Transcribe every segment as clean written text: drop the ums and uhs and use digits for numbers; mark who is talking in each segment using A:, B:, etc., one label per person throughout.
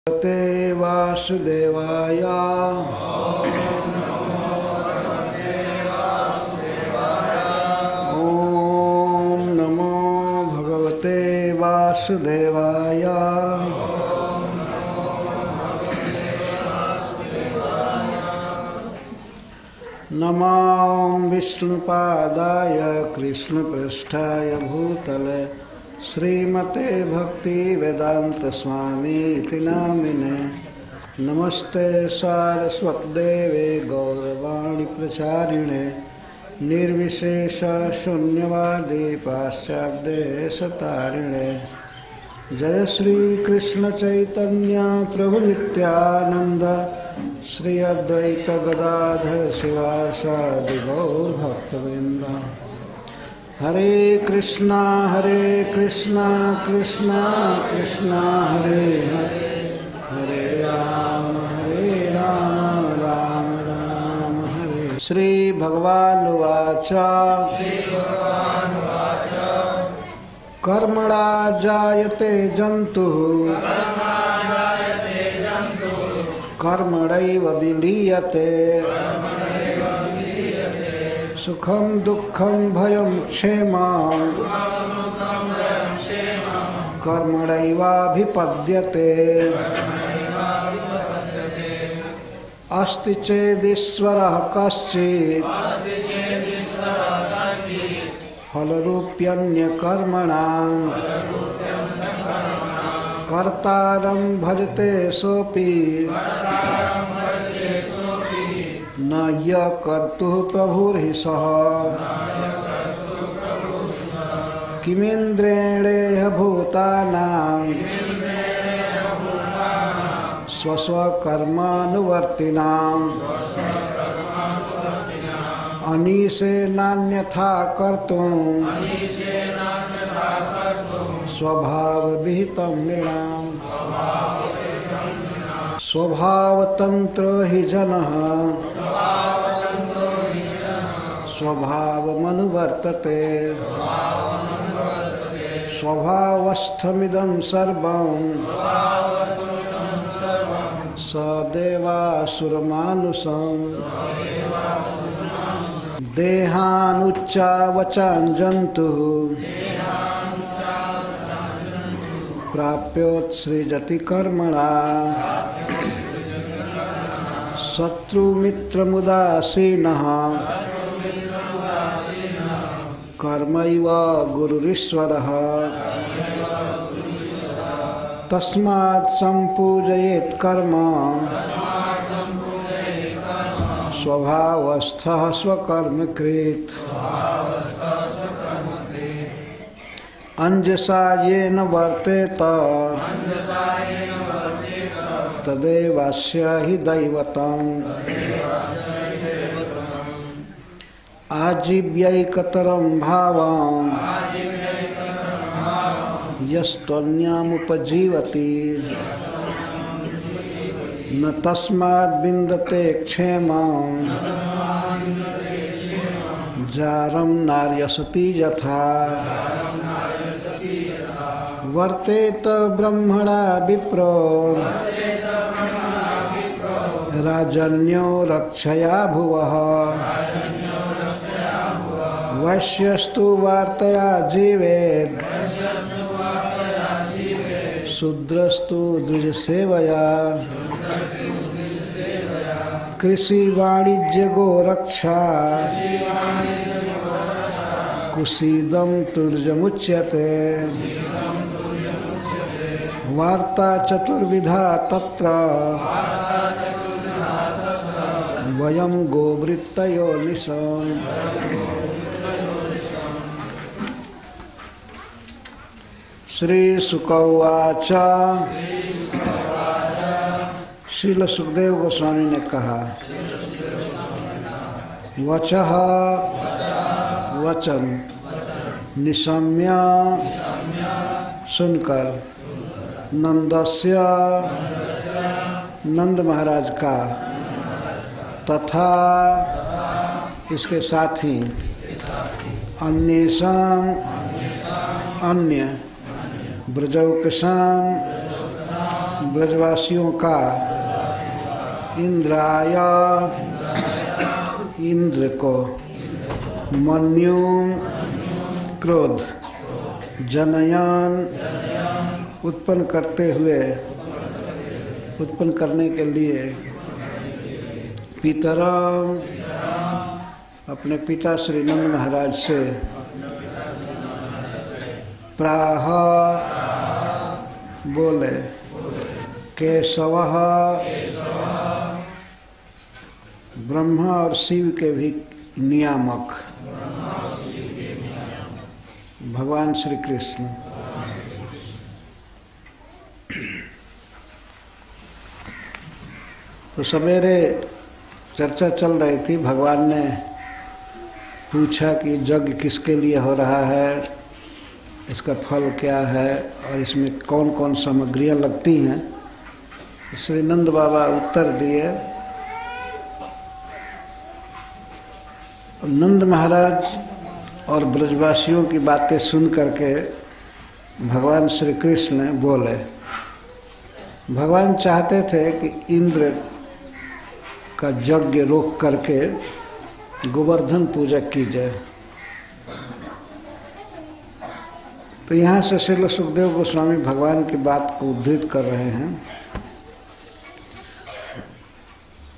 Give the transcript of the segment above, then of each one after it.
A: भगवते वासुदेवाय। ओम नमो भगवते वासुदेवाय। नमो विष्णुपादाय कृष्णपृष्ठाय भूतले श्रीमते भक्ति वेदांत स्वामी इति नामिने। नमस्ते सारस्वतदेवे गौरवाणी प्रचारिणे निर्विशेष शून्यवादी पाश्चात्यदेशतारिणे। जय श्री कृष्ण चैतन्य प्रभु नित्यानंद श्री अद्वैत गदाधर शिवासादि गौर भक्तवृंद। हरे कृष्णा कृष्णा कृष्णा हरे हरे, हरे राम राम राम हरे। श्री भगवान उवाच कर्मणा जायते जन्तुः कर्मणैव विलीयते। सुखं दुःखं भयं क्षेमं कर्मणैवाभिपद्यते। अस्ति चेदीश्वरः कश्चित् फलरूप्यन्यकर्मणां कर्तारं भजते सोऽपि न यकर्तुः प्रभुर्हि सः। किमिन्द्रेणेह भूतानां स्वस्वकर्मानुवर्तिनां अनीशेनान्यथा कर्तुं स्वभावविहितं नृणाम्। स्वभावतन्त्रो हि जनः स्वभावमनुवर्तते। स्वभावस्थमिदं सर्वं सदेवासुरमानुषम्। देहानुच्चावचान् जन्तुः प्राप्योत्सृजति कर्मणा। शत्रुमित्रमुदासीनः कर्मैव गुरुरीश्वरः। तस्मात् सम्पूजयेत् कर्म स्वभावस्थः स्वकर्मकृत्। अंजसा येन वर्तेत तदेवास्य हि दैवतम्। आजीव्यैकतरं भावं यस्त्वन्यामुपजीवति न तस्माद् विन्दते क्षेमं जारं नार्यसति यथा। वर्तेत ब्रह्मणा विप्रो राजन्यो रक्षया भुवः। वैश्यस्तु वार्तया जीवेत् शूद्रस्तु द्विजसेवया। कृषि वाणिज्य गोरक्षा कुसीदं तुर्जमुच्यते। वार्ता चतुर्विधा तत्र वयं गोवृत्तयो निशम्। श्री शुक उवाच। श्रील सुखदेव गोस्वामी ने कहा, वचः वचन निशम्य सुनकर नंदस्य नंद महाराज का तथा इसके साथी अन्येषां अन्य ब्रजौकसां ब्रजवासियों का इंद्राय इंद्र को मन्यु क्रोध जनयन उत्पन्न करते हुए उत्पन्न करने के लिए पितरम अपने पिता श्री नंद महाराज से प्राह बोले केशवः ब्रह्मा और शिव के भी नियामक भगवान श्री कृष्ण। तो सवेरे चर्चा चल रही थी, भगवान ने पूछा कि यज्ञ किसके लिए हो रहा है, इसका फल क्या है और इसमें कौन कौन सामग्रियां लगती हैं। श्री नंद बाबा उत्तर दिए। नंद महाराज और ब्रजवासियों की बातें सुन करके भगवान श्री कृष्ण बोले। भगवान चाहते थे कि इंद्र का यज्ञ रोक करके गोवर्धन पूजा की जाए। तो यहाँ से श्रील सुखदेव गोस्वामी भगवान की बात को उद्धृत कर रहे हैं।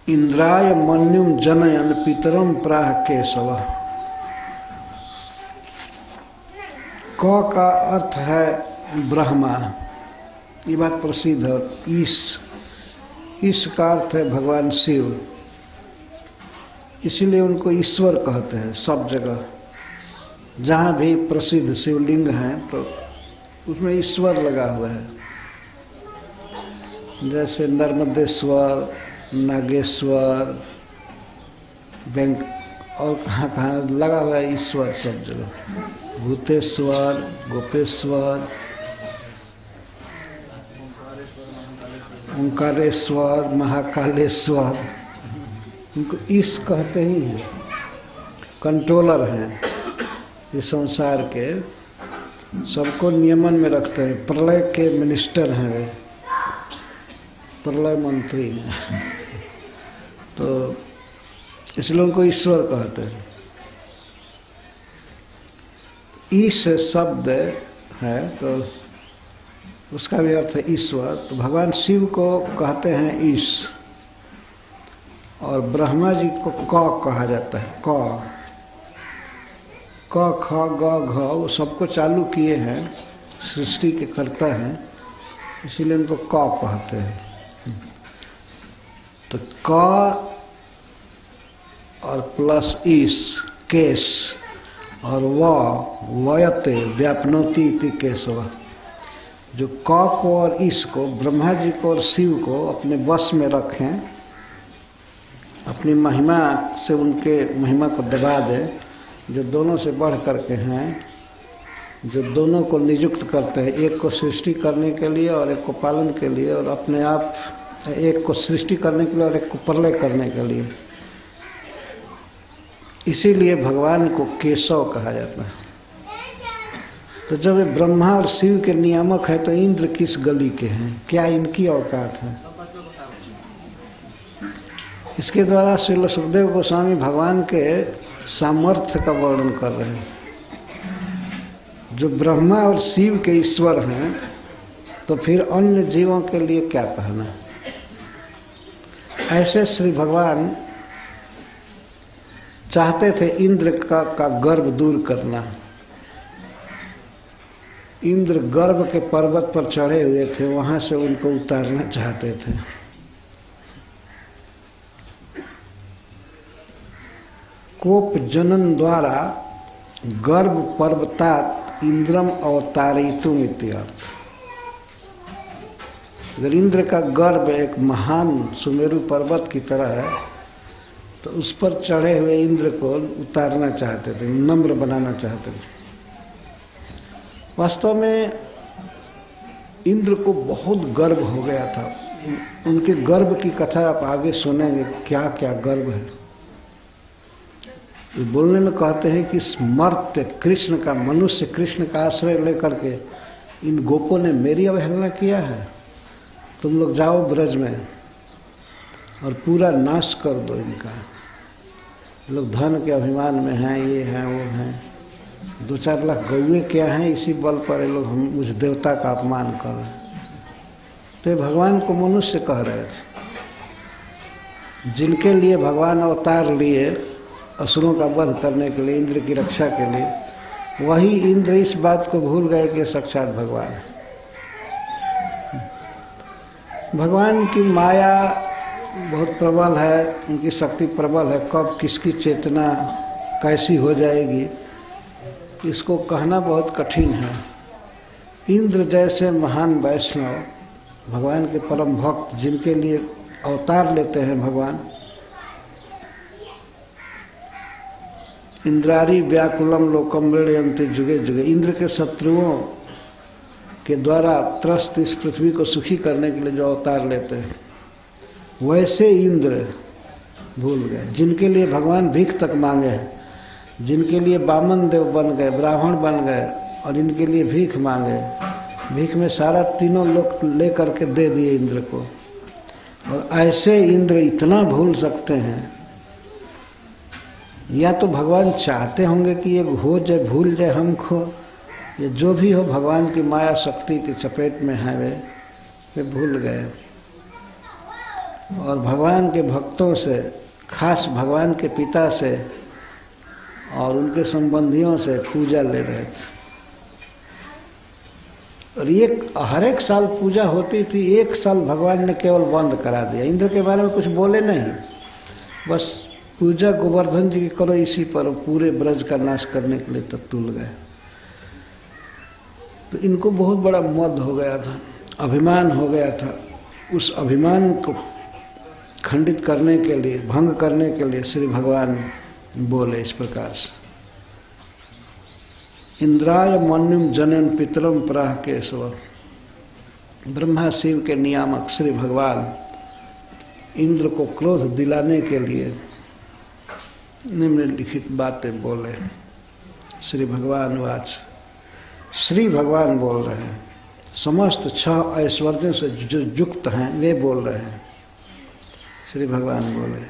A: इंद्राय मन्युम जनयन पितरम प्राह केशव। क का अर्थ है ब्रह्मा, ये बात प्रसिद्ध है। ईश का अर्थ है भगवान शिव, इसीलिए उनको ईश्वर कहते हैं। सब जगह जहाँ भी प्रसिद्ध शिवलिंग हैं तो उसमें ईश्वर लगा हुआ है। जैसे नर्मदेश्वर, नागेश्वर, बैंक और कहाँ कहाँ लगा हुआ है ईश्वर सब जगह। भूतेश्वर, गोपेश्वर, ओंकारेश्वर, महाकालेश्वर, उनको ईश कहते ही हैं। कंट्रोलर हैं इस संसार के, सबको नियमन में रखते हैं। प्रलय के मिनिस्टर हैं, प्रलय मंत्री हैं। तो इसलिए उनको ईश्वर कहते हैं। ईश शब्द है तो उसका भी अर्थ है ईश्वर। तो भगवान शिव को कहते हैं ईश, और ब्रह्मा जी को क कहा जाता है। क ख ग घ वो सबको चालू किए हैं, सृष्टि के कर्ता हैं, इसीलिए उनको क कहते हैं। तो क और प्लस ईश केश और वयते व्यापनोति इति केशव। जो क को और ईश को, ब्रह्मा जी को और शिव को अपने वश में रखें, अपनी महिमा से उनके महिमा को दबा दें, जो दोनों से बढ़ करके हैं, जो दोनों को नियुक्त करते हैं, एक को सृष्टि करने के लिए और एक को पालन के लिए, और अपने आप एक को सृष्टि करने के लिए और एक को प्रलय करने के लिए। इसीलिए भगवान को केशव कहा जाता है। तो जब ये ब्रह्मा और शिव के नियामक है तो इंद्र किस गली के हैं, क्या इनकी औकात है? इसके द्वारा श्रील सुखदेव गोस्वामी भगवान के सामर्थ्य का वर्णन कर रहे हैं। जो ब्रह्मा और शिव के ईश्वर हैं तो फिर अन्य जीवों के लिए क्या कहना। ऐसे श्री भगवान चाहते थे इंद्र का गर्व दूर करना। इंद्र गर्व के पर्वत पर चढ़े हुए थे, वहां से उनको उतारना चाहते थे। कोप जनन द्वारा गर्व पर्वतात इंद्रम अवतारितुम इत्यर्थ। अगर इंद्र का गर्व एक महान सुमेरु पर्वत की तरह है तो उस पर चढ़े हुए इंद्र को उतारना चाहते थे, नम्र बनाना चाहते थे। वास्तव में इंद्र को बहुत गर्व हो गया था। उनके गर्व की कथा आप आगे सुनेंगे, क्या क्या गर्व है। बोलने में कहते हैं कि स्मर्त्य कृष्ण का, मनुष्य कृष्ण का आश्रय लेकर के इन गोपों ने मेरी अवहेलना किया है। तुम लोग जाओ ब्रज में और पूरा नाश कर दो इनका। लोग धन के अभिमान में हैं, ये हैं वो हैं, 2-4 लाख गौए क्या हैं, इसी बल पर ये लोग हम मुझ देवता का अपमान कर रहे हैं। तो ये भगवान को मनुष्य कह रहे थे, जिनके लिए भगवान अवतार लिए असुरों का वध करने के लिए, इंद्र की रक्षा के लिए, वही इंद्र इस बात को भूल गए कि साक्षात भगवान है। भगवान की माया बहुत प्रबल है, उनकी शक्ति प्रबल है, कब किसकी चेतना कैसी हो जाएगी इसको कहना बहुत कठिन है। इंद्र जैसे महान वैष्णव, भगवान के परम भक्त, जिनके लिए अवतार लेते हैं भगवान, इंद्रारी व्याकुलम लोकम मृण्यन्ति जुगे जुगे, इंद्र के शत्रुओं के द्वारा त्रस्त इस पृथ्वी को सुखी करने के लिए जो अवतार लेते हैं, वैसे इंद्र भूल गए, जिनके लिए भगवान भीख तक मांगे हैं, जिनके लिए वामन देव बन गए, ब्राह्मण बन गए और इनके लिए भीख मांगे, भीख में सारा तीनों लोग ले करके दे दिए इंद्र को। और ऐसे इंद्र इतना भूल सकते हैं, या तो भगवान चाहते होंगे कि ये हो जाए, भूल जाए हमको, ये जो भी हो भगवान की माया शक्ति की चपेट में है, वे भूल गए और भगवान के भक्तों से, खास भगवान के पिता से और उनके संबंधियों से पूजा ले रहे थे। और ये हर एक साल पूजा होती थी, एक साल भगवान ने केवल बंद करा दिया, इंद्र के बारे में कुछ बोले नहीं, बस पूजा गोवर्धन जी की करो, इसी पर पूरे ब्रज का नाश करने के लिए तब तुल गए। तो इनको बहुत बड़ा मद हो गया था, अभिमान हो गया था। उस अभिमान को खंडित करने के लिए, भंग करने के लिए श्री भगवान बोले इस प्रकार से, इंद्राय मन्युम जनन पितरम प्राह केशव। ब्रह्मा शिव के नियामक श्री भगवान इंद्र को क्रोध दिलाने के लिए निम्नलिखित बातें बोले। श्री भगवान वाच, श्री भगवान बोल रहे हैं, समस्त 6 ऐश्वर्यों से जो युक्त हैं वे बोल रहे हैं। श्री भगवान बोले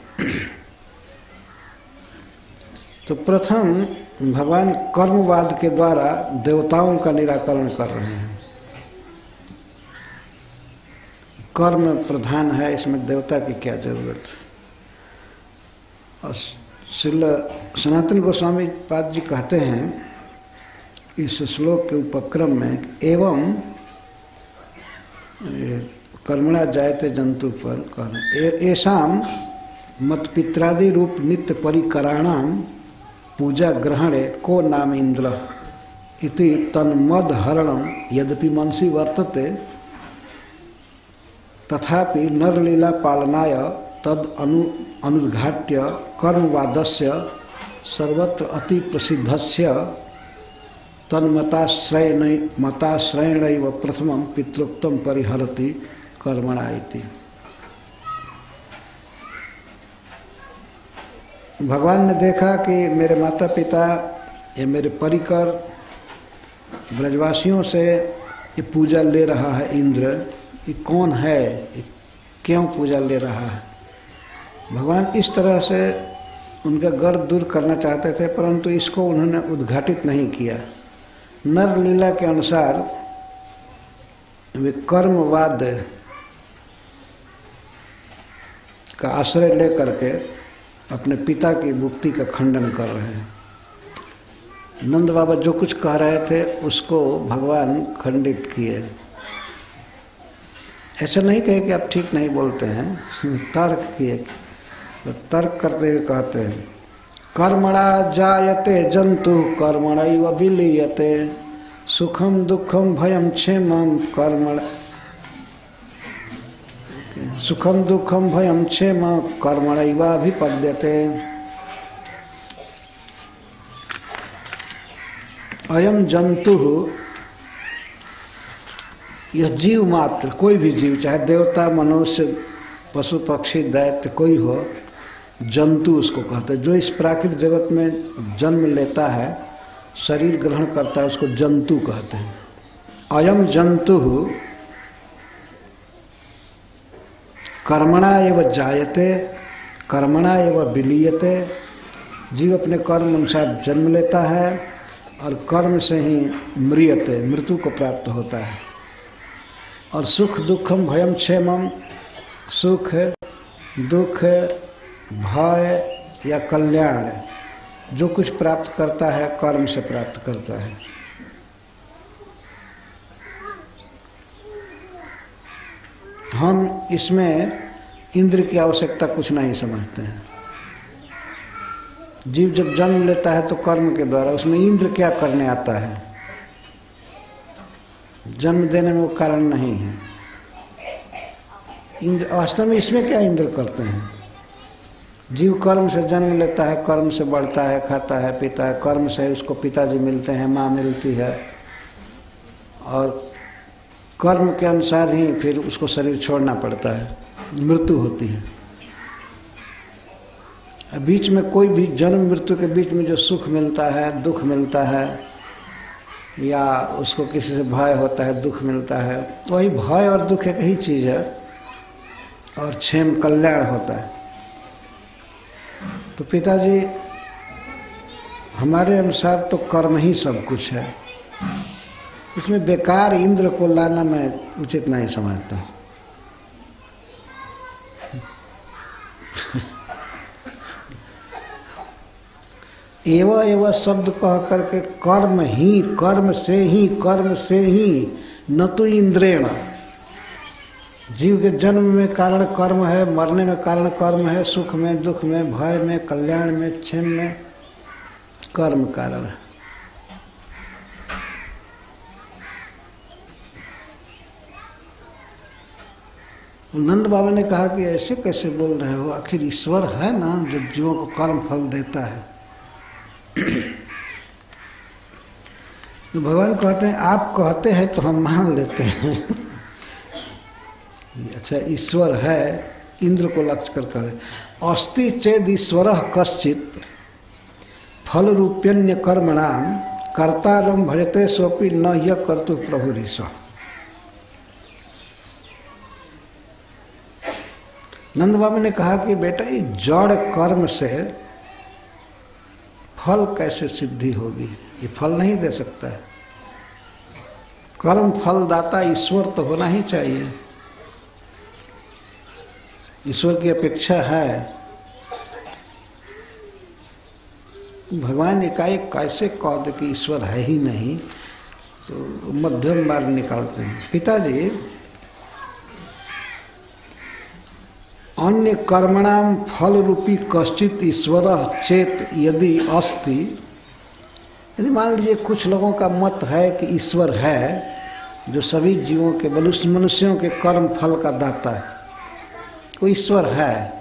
A: तो प्रथम भगवान कर्मवाद के द्वारा देवताओं का निराकरण कर रहे हैं। कर्म प्रधान है, इसमें देवता की क्या जरूरत। और श्रील सनातन गोस्वामी पाद जी कहते हैं इस श्लोक के उपक्रम में, एवं कर्मणा जायते जंतु पर कह, ऐसाम मत पित्रादि रूप नित्य परिकराणाम पूजा ग्रहणे को नाम इंद्र इति तन्मद हरणम यद्यपि मनसि वर्तते तथापि नरलीला पालनाय तद अनुद्घाट्य कर्मवादस्य सर्वत्र अति प्रसिद्धस्य तन्मताश्रयणैव प्रथमं पितृक्तं परिहरति कर्मणा इति। भगवान ने देखा कि मेरे माता पिता या मेरे परिकर ब्रजवासियों से ये पूजा ले रहा है इंद्र, ये कौन है, ये क्यों पूजा ले रहा है। भगवान इस तरह से उनका गर्व दूर करना चाहते थे, परंतु इसको उन्होंने उद्घाटित नहीं किया। नर लीला के अनुसार वे कर्मवाद का आश्रय लेकर के अपने पिता की मुक्ति का खंडन कर रहे हैं। नंद बाबा जो कुछ कह रहे थे उसको भगवान खंडित किए। ऐसा नहीं कहे कि आप ठीक नहीं बोलते हैं, तर्क किए, तो तर्क करते हुए कहते हैं, कर्मणा जायते जंतु कर्मणैव विलीयते सुखम दुखम भयम क्षेमम कर्मण सुखम दुखम भयम क्षेम कर्मणैवाभिपद्यते। अयम जंतु, यह जीव मात्र, कोई भी जीव, चाहे देवता मनुष्य पशु पक्षी दैत्य कोई हो, जंतु उसको कहते हैं। जो इस प्राकृतिक जगत में जन्म लेता है, शरीर ग्रहण करता है, उसको जंतु कहते हैं। अयम जंतु कर्मणा एव जायते कर्मणा एव विलीयते। जीव अपने कर्म अनुसार जन्म लेता है और कर्म से ही म्रियते, मृत्यु को प्राप्त होता है। और सुख दुखम भयम क्षेमम, सुख दुख भय या कल्याण जो कुछ प्राप्त करता है कर्म से प्राप्त करता है। हम इसमें इंद्र की आवश्यकता कुछ नहीं समझते हैं। जीव जब जन्म लेता है तो कर्म के द्वारा, उसमें इंद्र क्या करने आता है? जन्म देने में वो कारण नहीं है। इंद्र वास्तव में इसमें क्या इंद्र करते हैं? जीव कर्म से जन्म लेता है, कर्म से बढ़ता है, खाता है, पीता है, कर्म से उसको पिताजी मिलते हैं, माँ मिलती है, और कर्म के अनुसार ही फिर उसको शरीर छोड़ना पड़ता है, मृत्यु होती है। बीच में कोई भी जन्म मृत्यु के बीच में जो सुख मिलता है, दुख मिलता है, या उसको किसी से भय होता है, दुख मिलता है, वही भय और दुख एक ही चीज़ है, और क्षेम कल्याण होता है। तो पिताजी हमारे अनुसार तो कर्म ही सब कुछ है, इसमें बेकार इंद्र को लाना मैं उचित नहीं समझता। एवं एवं शब्द कह करके कर्म ही, कर्म से ही, कर्म से ही, न तो इंद्रेण। जीव के जन्म में कारण कर्म है, मरने में कारण कर्म है, सुख में, दुख में, भय में, कल्याण में, क्षेम में कर्म कारण है। नंद बाबा ने कहा कि ऐसे कैसे बोल रहे हो, आखिर ईश्वर है ना जो जीवों को कर्म फल देता है। तो भगवान कहते हैं आप कहते हैं तो हम मान लेते हैं। अच्छा, ईश्वर है, इंद्र को लक्ष्य कर करे अस्ति चेद ईश्वर कश्चित फल रूप्यन्य कर्मणाम कर्तारम भजते सोपि न यह कर्तु प्रभु ऋष। नंद बाबा ने कहा कि बेटा ये जड़ कर्म से फल कैसे सिद्धि होगी, ये फल नहीं दे सकता है। कर्म फलदाता ईश्वर तो होना ही चाहिए। ईश्वर की अपेक्षा है। भगवान एकाएक कैसे कह दे कि ईश्वर है ही नहीं, तो मध्यम मार्ग निकालते हैं। पिताजी अन्य कर्मणाम फल रूपी कश्चित ईश्वर चेत यदि अस्ति, यदि मान लीजिए कुछ लोगों का मत है कि ईश्वर है जो सभी जीवों के, मनुष्यों के कर्म फल का दाता है, कोई ईश्वर है।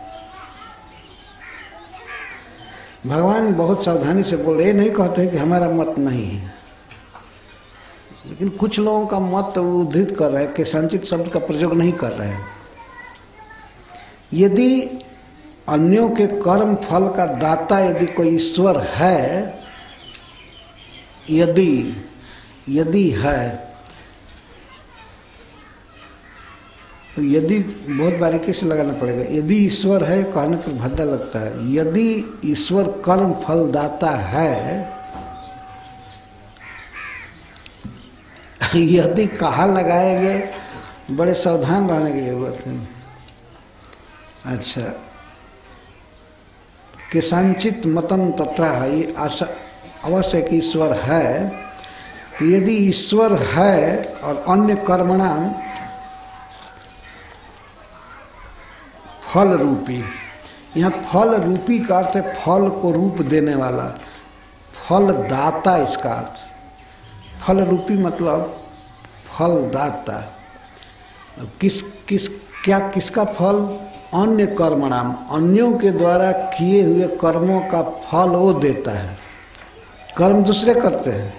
A: भगवान बहुत सावधानी से बोल रहे, ये नहीं कहते कि हमारा मत नहीं है, लेकिन कुछ लोगों का मत उद्धृत कर रहे हैं कि संचित शब्द का प्रयोग नहीं कर रहे हैं। यदि अन्यों के कर्म फल का दाता यदि कोई ईश्वर है, यदि है, तो यदि बहुत बारीकी से लगाना पड़ेगा। यदि ईश्वर है कहने पर भद्दा लगता है। यदि ईश्वर कर्म फल दाता है, यदि कहाँ लगाएंगे, बड़े सावधान रहने की जरूरत है। अच्छा, कि संचित मतम तत्रा है, ये अवश्य कि ईश्वर है। तो यदि ईश्वर है और अन्य कर्मणाम फल रूपी, यहाँ फल रूपी का अर्थ है फल को रूप देने वाला, फल दाता इसका अर्थ। फल रूपी मतलब फल दाता। किसका फल? अन्य कर्मणाम, अन्यों के द्वारा किए हुए कर्मों का फल वो देता है। कर्म दूसरे करते हैं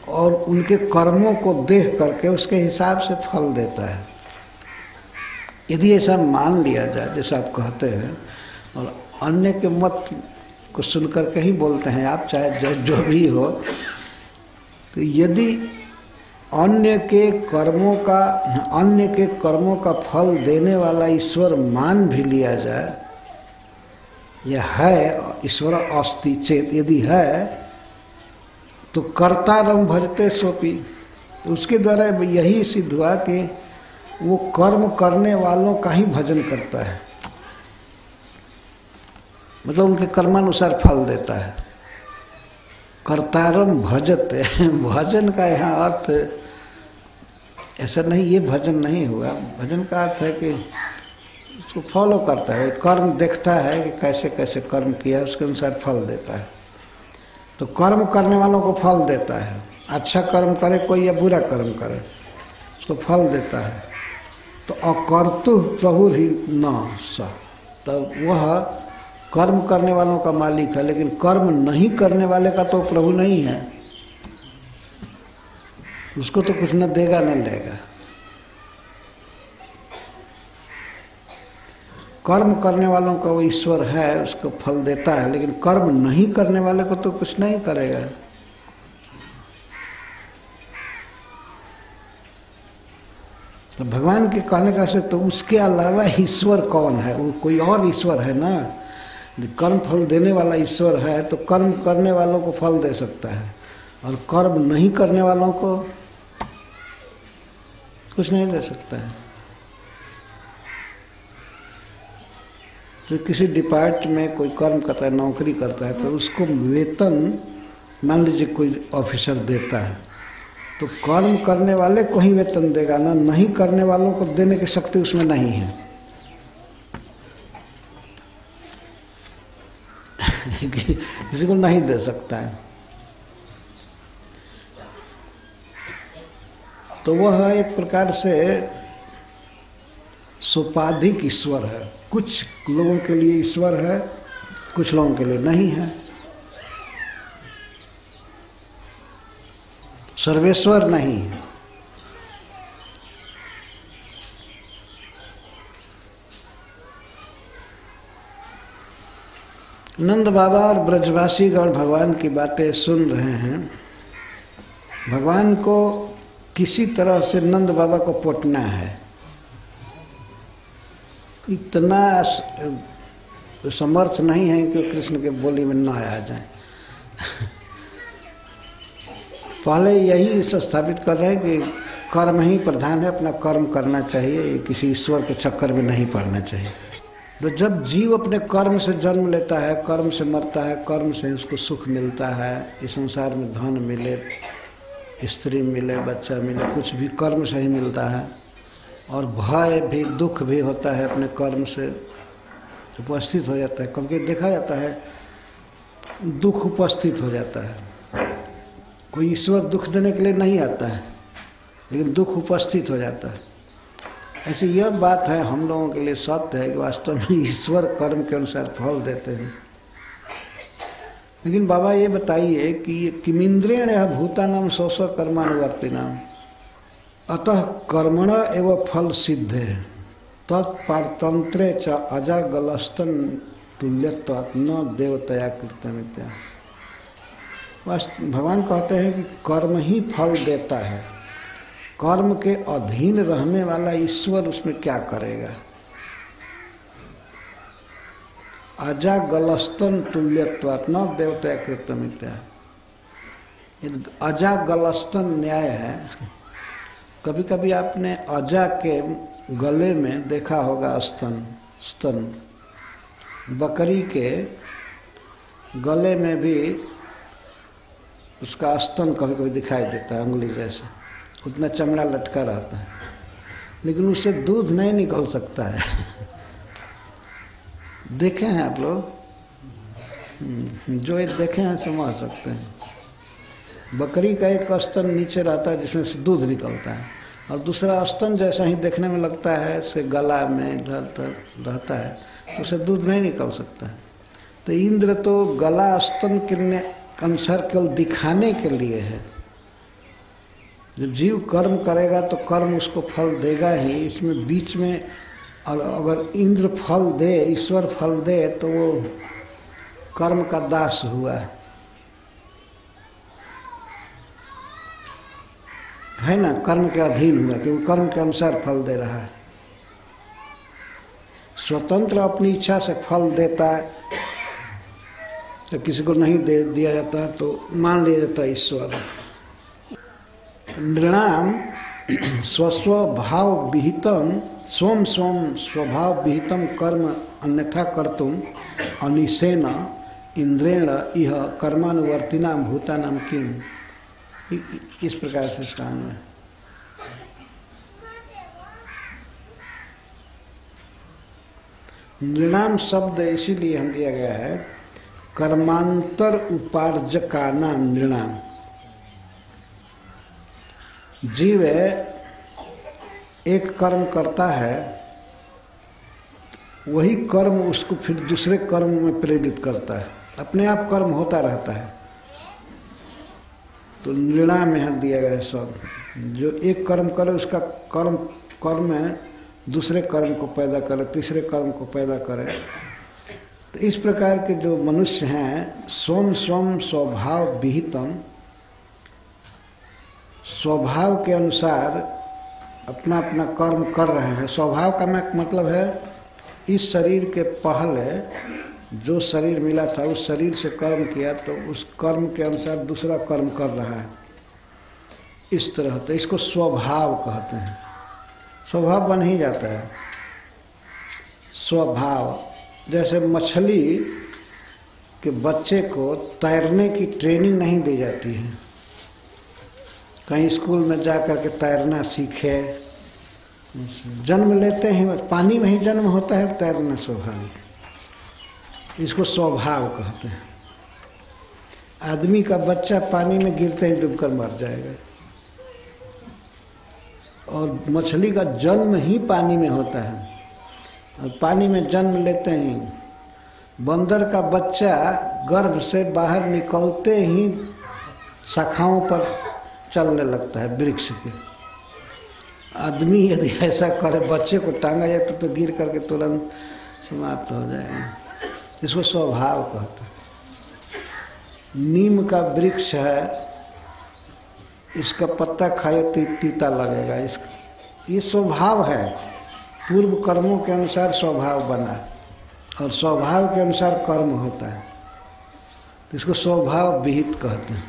A: और उनके कर्मों को देख करके उसके हिसाब से फल देता है। यदि ऐसा मान लिया जाए जैसा आप कहते हैं, और अन्य के मत को सुनकर के ही बोलते हैं आप, चाहे जो भी हो, तो यदि अन्य के कर्मों का फल देने वाला ईश्वर मान भी लिया जाए, यह है ईश्वर अस्ति चेत, यदि है तो कर्तारं भजते सोपि, तो उसके द्वारा यही सिद्ध हुआ कि वो कर्म करने वालों का ही भजन करता है, मतलब उनके कर्मानुसार फल देता है। कर्तारं भजते, भजन का यहाँ अर्थ ऐसा नहीं, ये भजन नहीं हुआ। भजन का अर्थ है कि उसको फॉलो करता है, कर्म देखता है कि कैसे कैसे कर्म किया, उसके अनुसार फल देता है। तो कर्म करने वालों को फल देता है, अच्छा कर्म करे कोई या बुरा कर्म करे उसको फल देता है। तो अकर्तु प्रभु ही न स, तो वह कर्म करने वालों का मालिक है, लेकिन कर्म नहीं करने वाले का तो प्रभु नहीं है, उसको तो कुछ न देगा न लेगा। कर्म करने वालों का वो ईश्वर है, उसको फल देता है, लेकिन कर्म नहीं करने वाले को तो कुछ नहीं करेगा। तो भगवान के कहने का से तो उसके अलावा ईश्वर कौन है, वो कोई और ईश्वर है ना। कर्म फल देने वाला ईश्वर है तो कर्म करने वालों को फल दे सकता है, और कर्म नहीं करने वालों को कुछ नहीं दे सकता है। तो किसी डिपार्टमेंट में कोई कर्म करता है, नौकरी करता है, तो उसको वेतन मान लीजिए कोई ऑफिसर देता है, तो कर्म करने वाले को ही वेतन देगा ना, नहीं करने वालों को देने की शक्ति उसमें नहीं है। किसी को नहीं दे सकता है। तो वह एक प्रकार से सोपाधिक ईश्वर है। कुछ लोगों के लिए ईश्वर है, कुछ लोगों के लिए नहीं है। सर्वेश्वर नहीं है। नंद बाबा और ब्रजवासीगण भगवान की बातें सुन रहे हैं। भगवान को किसी तरह से नंद बाबा को पोटना है, इतना समर्थ नहीं है कि कृष्ण के बोली में न आ जाए। पहले यही स्थापित कर रहे हैं कि कर्म ही प्रधान है, अपना कर्म करना चाहिए, किसी ईश्वर के चक्कर में नहीं पड़ना चाहिए। तो जब जीव अपने कर्म से जन्म लेता है, कर्म से मरता है, कर्म से उसको सुख मिलता है, इस संसार में धन मिले, स्त्री मिले, बच्चा मिले, कुछ भी कर्म से ही मिलता है। और भय भी, दुख भी होता है अपने कर्म से उपस्थित हो जाता है। कभी देखा जाता है दुख उपस्थित हो जाता है, कोई ईश्वर दुख देने के लिए नहीं आता है, लेकिन दुख उपस्थित हो जाता है। ऐसे यह बात है हम लोगों के लिए सत्य है कि वास्तव में ईश्वर कर्म के अनुसार फल देते हैं। लेकिन बाबा ये बताइए कि किमिंद्रेण भूतानाम स्व स्व कर्मानुवर्तिनाम अतः कर्मण एवं फल सिद्धे तत्पारतंत्रे च अजागलस्तन तुल्यत्वात् न देवतया कृतमित्या। भगवान कहते हैं कि कर्म ही फल देता है, कर्म के अधीन रहने वाला ईश्वर उसमें क्या करेगा। अजागलस्तन तुल्यत्वात् न देवतया कृतमित्या। अजागलस्तन न्याय है। कभी कभी आपने अजा के गले में देखा होगा स्तन, बकरी के गले में भी उसका स्तन कभी कभी दिखाई देता है, उंगली जैसे, उतना चमड़ा लटका रहता है, लेकिन उससे दूध नहीं निकल सकता है। देखे हैं आप लोग? जो ये देखे हैं समझ सकते हैं। बकरी का एक स्तन नीचे रहता है जिसमें से दूध निकलता है, और दूसरा स्तन जैसा ही देखने में लगता है, से गला में इधर रहता है, तो उसे दूध नहीं निकल सकता है। तो इंद्र तो गला स्तन के अनुसार केवल दिखाने के लिए है। जब जीव कर्म करेगा तो कर्म उसको फल देगा ही, इसमें बीच में और अगर इंद्र फल दे, ईश्वर फल दे, तो वो कर्म का दास हुआ है ना, कर्म के अधीन हुआ, क्योंकि कर्म के अनुसार फल दे रहा है। स्वतंत्र अपनी इच्छा से फल देता है, तो किसी को नहीं दे दिया जाता है तो मान लिया जाता है ईश्वर। नृणाम स्वस्वभाव विहितम स्वम स्वम स्वभाव विहितम कर्म अन्यथा कर्तुम अनिशेन इंद्रेण इह कर्मानुवर्तिना भूतानाम किम। इस प्रकार से इसका है। नृणाम शब्द इसीलिए हम दिया गया है, कर्मांतर उपार्जका नाम नृणाम। जीव एक कर्म करता है, वही कर्म उसको फिर दूसरे कर्म में प्रेरित करता है, अपने आप कर्म होता रहता है। तो नृणाम यहाँ दिया गया है सब, जो एक कर्म करे उसका कर्म दूसरे कर्म को पैदा करे, तीसरे कर्म को पैदा करे। तो इस प्रकार के जो मनुष्य हैं, स्वम स्वम स्वभाव विहितम, स्वभाव के अनुसार अपना अपना कर्म कर रहे हैं। स्वभाव का मतलब है इस शरीर के पहले जो शरीर मिला था उस शरीर से कर्म किया, तो उस कर्म के अनुसार दूसरा कर्म कर रहा है। इस तरह तो इसको स्वभाव कहते हैं। स्वभाव बन ही जाता है स्वभाव। जैसे मछली के बच्चे को तैरने की ट्रेनिंग नहीं दी जाती है, कहीं स्कूल में जा कर के तैरना सीखे, जन्म लेते हैं पानी में ही जन्म होता है, तैरना स्वाभाविक। इसको स्वभाव कहते हैं। आदमी का बच्चा पानी में गिरते ही डूबकर मर जाएगा, और मछली का जन्म ही पानी में होता है, और पानी में जन्म लेते ही बंदर का बच्चा गर्भ से बाहर निकलते ही शाखाओं पर चलने लगता है वृक्ष के। आदमी यदि ऐसा करे, बच्चे को टांगा जाए तो गिर करके तुरंत समाप्त हो जाएगा। इसको स्वभाव कहते हैं। नीम का वृक्ष है, इसका पत्ता खाए तो तीता लगेगा, ये स्वभाव है। पूर्व कर्मों के अनुसार स्वभाव बना, और स्वभाव के अनुसार कर्म होता है, इसको स्वभाव विहित कहते हैं।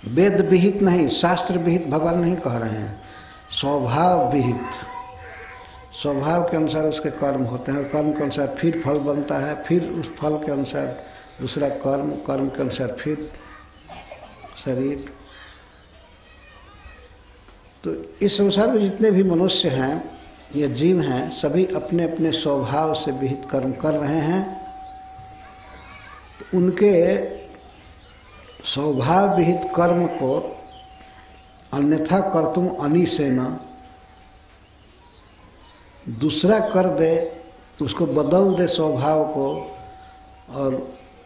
A: वेद विहित नहीं, शास्त्र विहित भगवान नहीं कह रहे हैं, स्वभाव विहित। स्वभाव के अनुसार उसके कर्म होते हैं, और कर्म के अनुसार फिर फल बनता है, फिर उस फल के अनुसार दूसरा कर्म, कर्म के अनुसार फिर शरीर। तो इस संसार में जितने भी मनुष्य हैं या जीव हैं, सभी अपने अपने स्वभाव से विहित कर्म कर रहे हैं। उनके स्वभाव विहित कर्म को अन्यथा कर्तुम अनिशेन, दूसरा कर दे, उसको बदल दे स्वभाव को और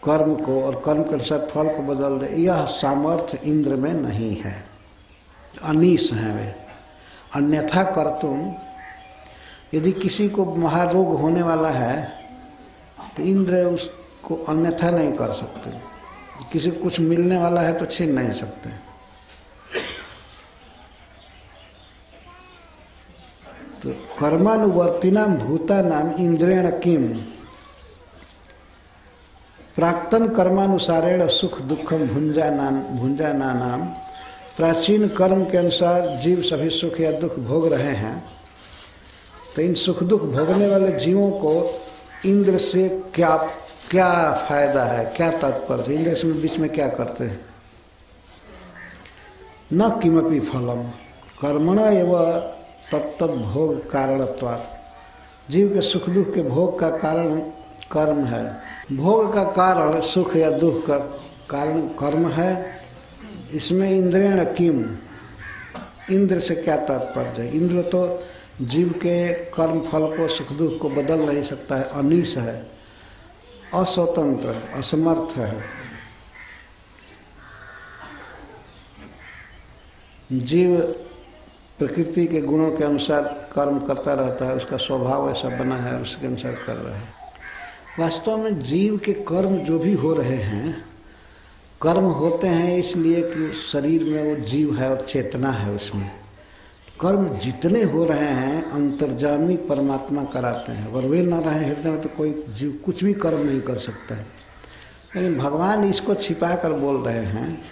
A: कर्म को, और कर्म के अनुसार फल को बदल दे, यह सामर्थ्य इंद्र में नहीं है। अनीश हैं वे। अन्यथा कर्तुम, यदि किसी को महारोग होने वाला है तो इंद्र उसको अन्यथा नहीं कर सकते। किसी को कुछ मिलने वाला है तो छीन नहीं सकते। तो कर्मानुवर्तिनाम भूतानाम इंद्रेण किम, प्राक्तन कर्मानुसारेण सुख दुखम भुंजानानाम, प्राचीन कर्म के अनुसार जीव सभी सुख या दुख भोग रहे हैं। तो इन सुख दुख भोगने वाले जीवों को इंद्र से क्या क्या फायदा है, क्या तात्पर्य? इंद्र इसमें बीच में क्या करते हैं? न किमपि फलम कर्मण एव तत्त भोग कारणत्वात्। जीव के सुख दुख के भोग का कारण कर्म है, भोग का कारण सुख या दुख का कारण कर्म है। इसमें इंद्रेण किम, इंद्र से क्या तात्पर्य है? इंद्र तो जीव के कर्म फल को, सुख दुख को बदल नहीं सकता है, अनीश है, अस्वतंत्र, असमर्थ है। जीव प्रकृति के गुणों के अनुसार कर्म करता रहता है, उसका स्वभाव ऐसा बना है, उसके अनुसार कर रहा है। वास्तव में जीव के कर्म जो भी हो रहे हैं कर्म होते हैं इसलिए कि शरीर में वो जीव है और चेतना है उसमें। कर्म जितने हो रहे हैं अंतर्जामी परमात्मा कराते हैं, अगर वे न रहे हृदय में तो कोई जीव कुछ भी कर्म नहीं कर सकता है। लेकिन भगवान इसको छिपा कर बोल रहे हैं।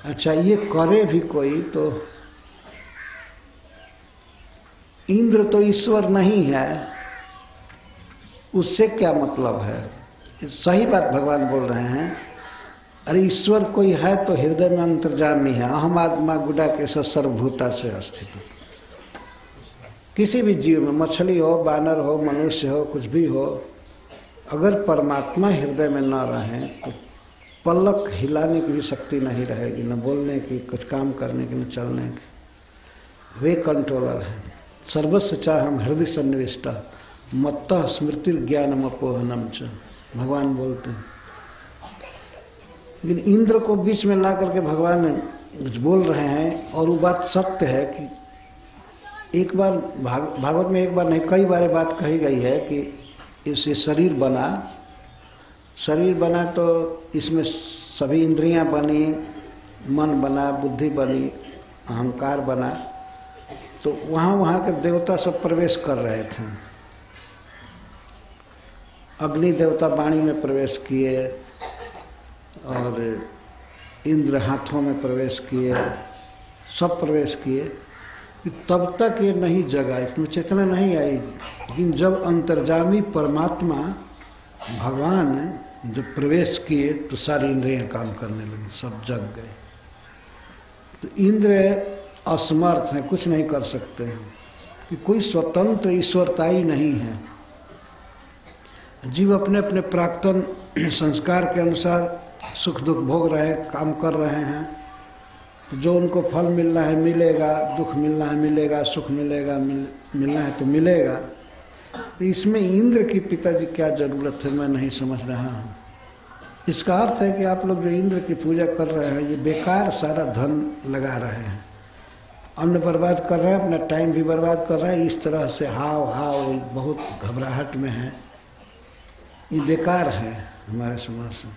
A: अच्छा, ये करे भी कोई तो इंद्र तो ईश्वर नहीं है, उससे क्या मतलब है? सही बात भगवान बोल रहे हैं। अरे ईश्वर कोई है तो हृदय में अंतर्जामी है। अहम आत्मा गुडा के सर्वभूता से अस्तित्व। किसी भी जीव में, मछली हो, बानर हो, मनुष्य हो, कुछ भी हो, अगर परमात्मा हृदय में न रहे तो पलक हिलाने की भी शक्ति नहीं रहेगी, न बोलने की, कुछ काम करने की, न चलने की। वे कंट्रोलर हैं। सर्वस्व चाहम हृदय सन्निविष्टा मत्तः स्मृति ज्ञानम अपोहनम च, भगवान बोलते हैं। लेकिन इंद्र को बीच में ला करके भगवान बोल रहे हैं। और वो बात सत्य है कि एक बार भागवत में एक बार नहीं कई बार बात कही गई है कि इससे शरीर बना तो इसमें सभी इंद्रियां बनी, मन बना, बुद्धि बनी, अहंकार बना। तो वहाँ के देवता सब प्रवेश कर रहे थे। अग्नि देवता वाणी में प्रवेश किए और इंद्र हाथों में प्रवेश किए, सब प्रवेश किए। तब तक ये नहीं जगा, इसमें चेतना नहीं आई। लेकिन जब अंतर्जामी परमात्मा भगवान जब प्रवेश किए तो सारी इंद्रियां काम करने लगी, सब जग गए। तो इंद्र असमर्थ हैं, कुछ नहीं कर सकते हैं कि कोई स्वतंत्र ईश्वरताई नहीं है। जीव अपने अपने प्राक्तन संस्कार के अनुसार सुख दुख भोग रहे हैं, काम कर रहे हैं। तो जो उनको फल मिलना है मिलेगा, दुख मिलना है मिलेगा, सुख मिलेगा मिलना है तो मिलेगा। तो इसमें इंद्र की पिताजी क्या जरूरत है, मैं नहीं समझ रहा हूँ। इसका अर्थ है कि आप लोग जो इंद्र की पूजा कर रहे हैं ये बेकार सारा धन लगा रहे हैं, अन्न बर्बाद कर रहे हैं, अपना टाइम भी बर्बाद कर रहे हैं। इस तरह से हाव बहुत घबराहट में है, ये बेकार है हमारे समाज से।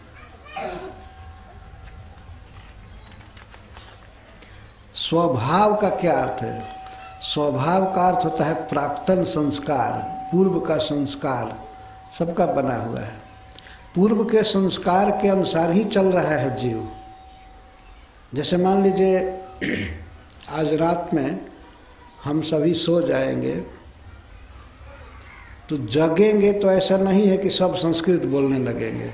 A: स्वभाव का क्या अर्थ है? स्वभाव का अर्थ होता है प्राक्तन संस्कार, पूर्व का संस्कार सबका बना हुआ है। पूर्व के संस्कार के अनुसार ही चल रहा है जीव। जैसे मान लीजिए आज रात में हम सभी सो जाएंगे तो जगेंगे तो ऐसा नहीं है कि सब संस्कृत बोलने लगेंगे।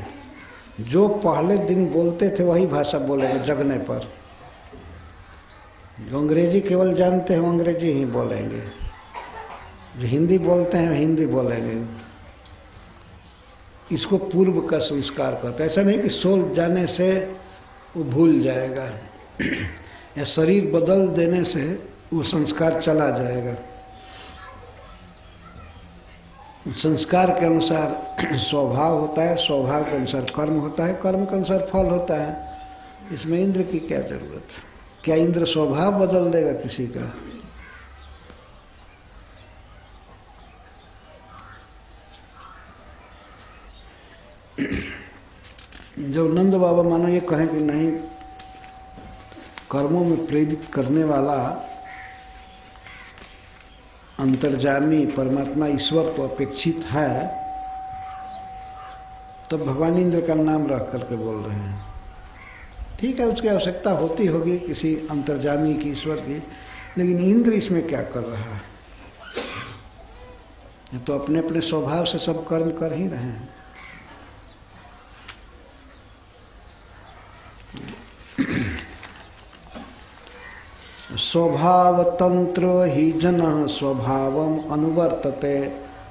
A: जो पहले दिन बोलते थे वही भाषा बोलेंगे जगने पर। जो अंग्रेजी केवल जानते हैं वो अंग्रेजी ही बोलेंगे, जो हिंदी बोलते हैं हिंदी बोलेंगे। इसको पूर्व का संस्कार कहते हैं। ऐसा नहीं कि सो जाने से वो भूल जाएगा या शरीर बदल देने से वो संस्कार चला जाएगा। संस्कार के अनुसार स्वभाव होता है, स्वभाव के अनुसार कर्म होता है, कर्म के अनुसार फल होता है। इसमें इंद्र की क्या जरूरत है? क्या इंद्र स्वभाव बदल देगा किसी का? जब नंद बाबा मानो ये कहें कि नहीं, कर्मों में प्रेरित करने वाला अंतर्जामी परमात्मा ईश्वर तो अपेक्षित है, तो भगवान इंद्र का नाम रख करके बोल रहे हैं। ठीक है, उसकी आवश्यकता होती होगी किसी अंतर्जामी की, ईश्वर की, लेकिन इंद्र इसमें क्या कर रहा है? तो अपने अपने स्वभाव से सब कर्म कर ही रहे हैं। स्वभाव तंत्र ही जन स्वभावम अनुवर्तते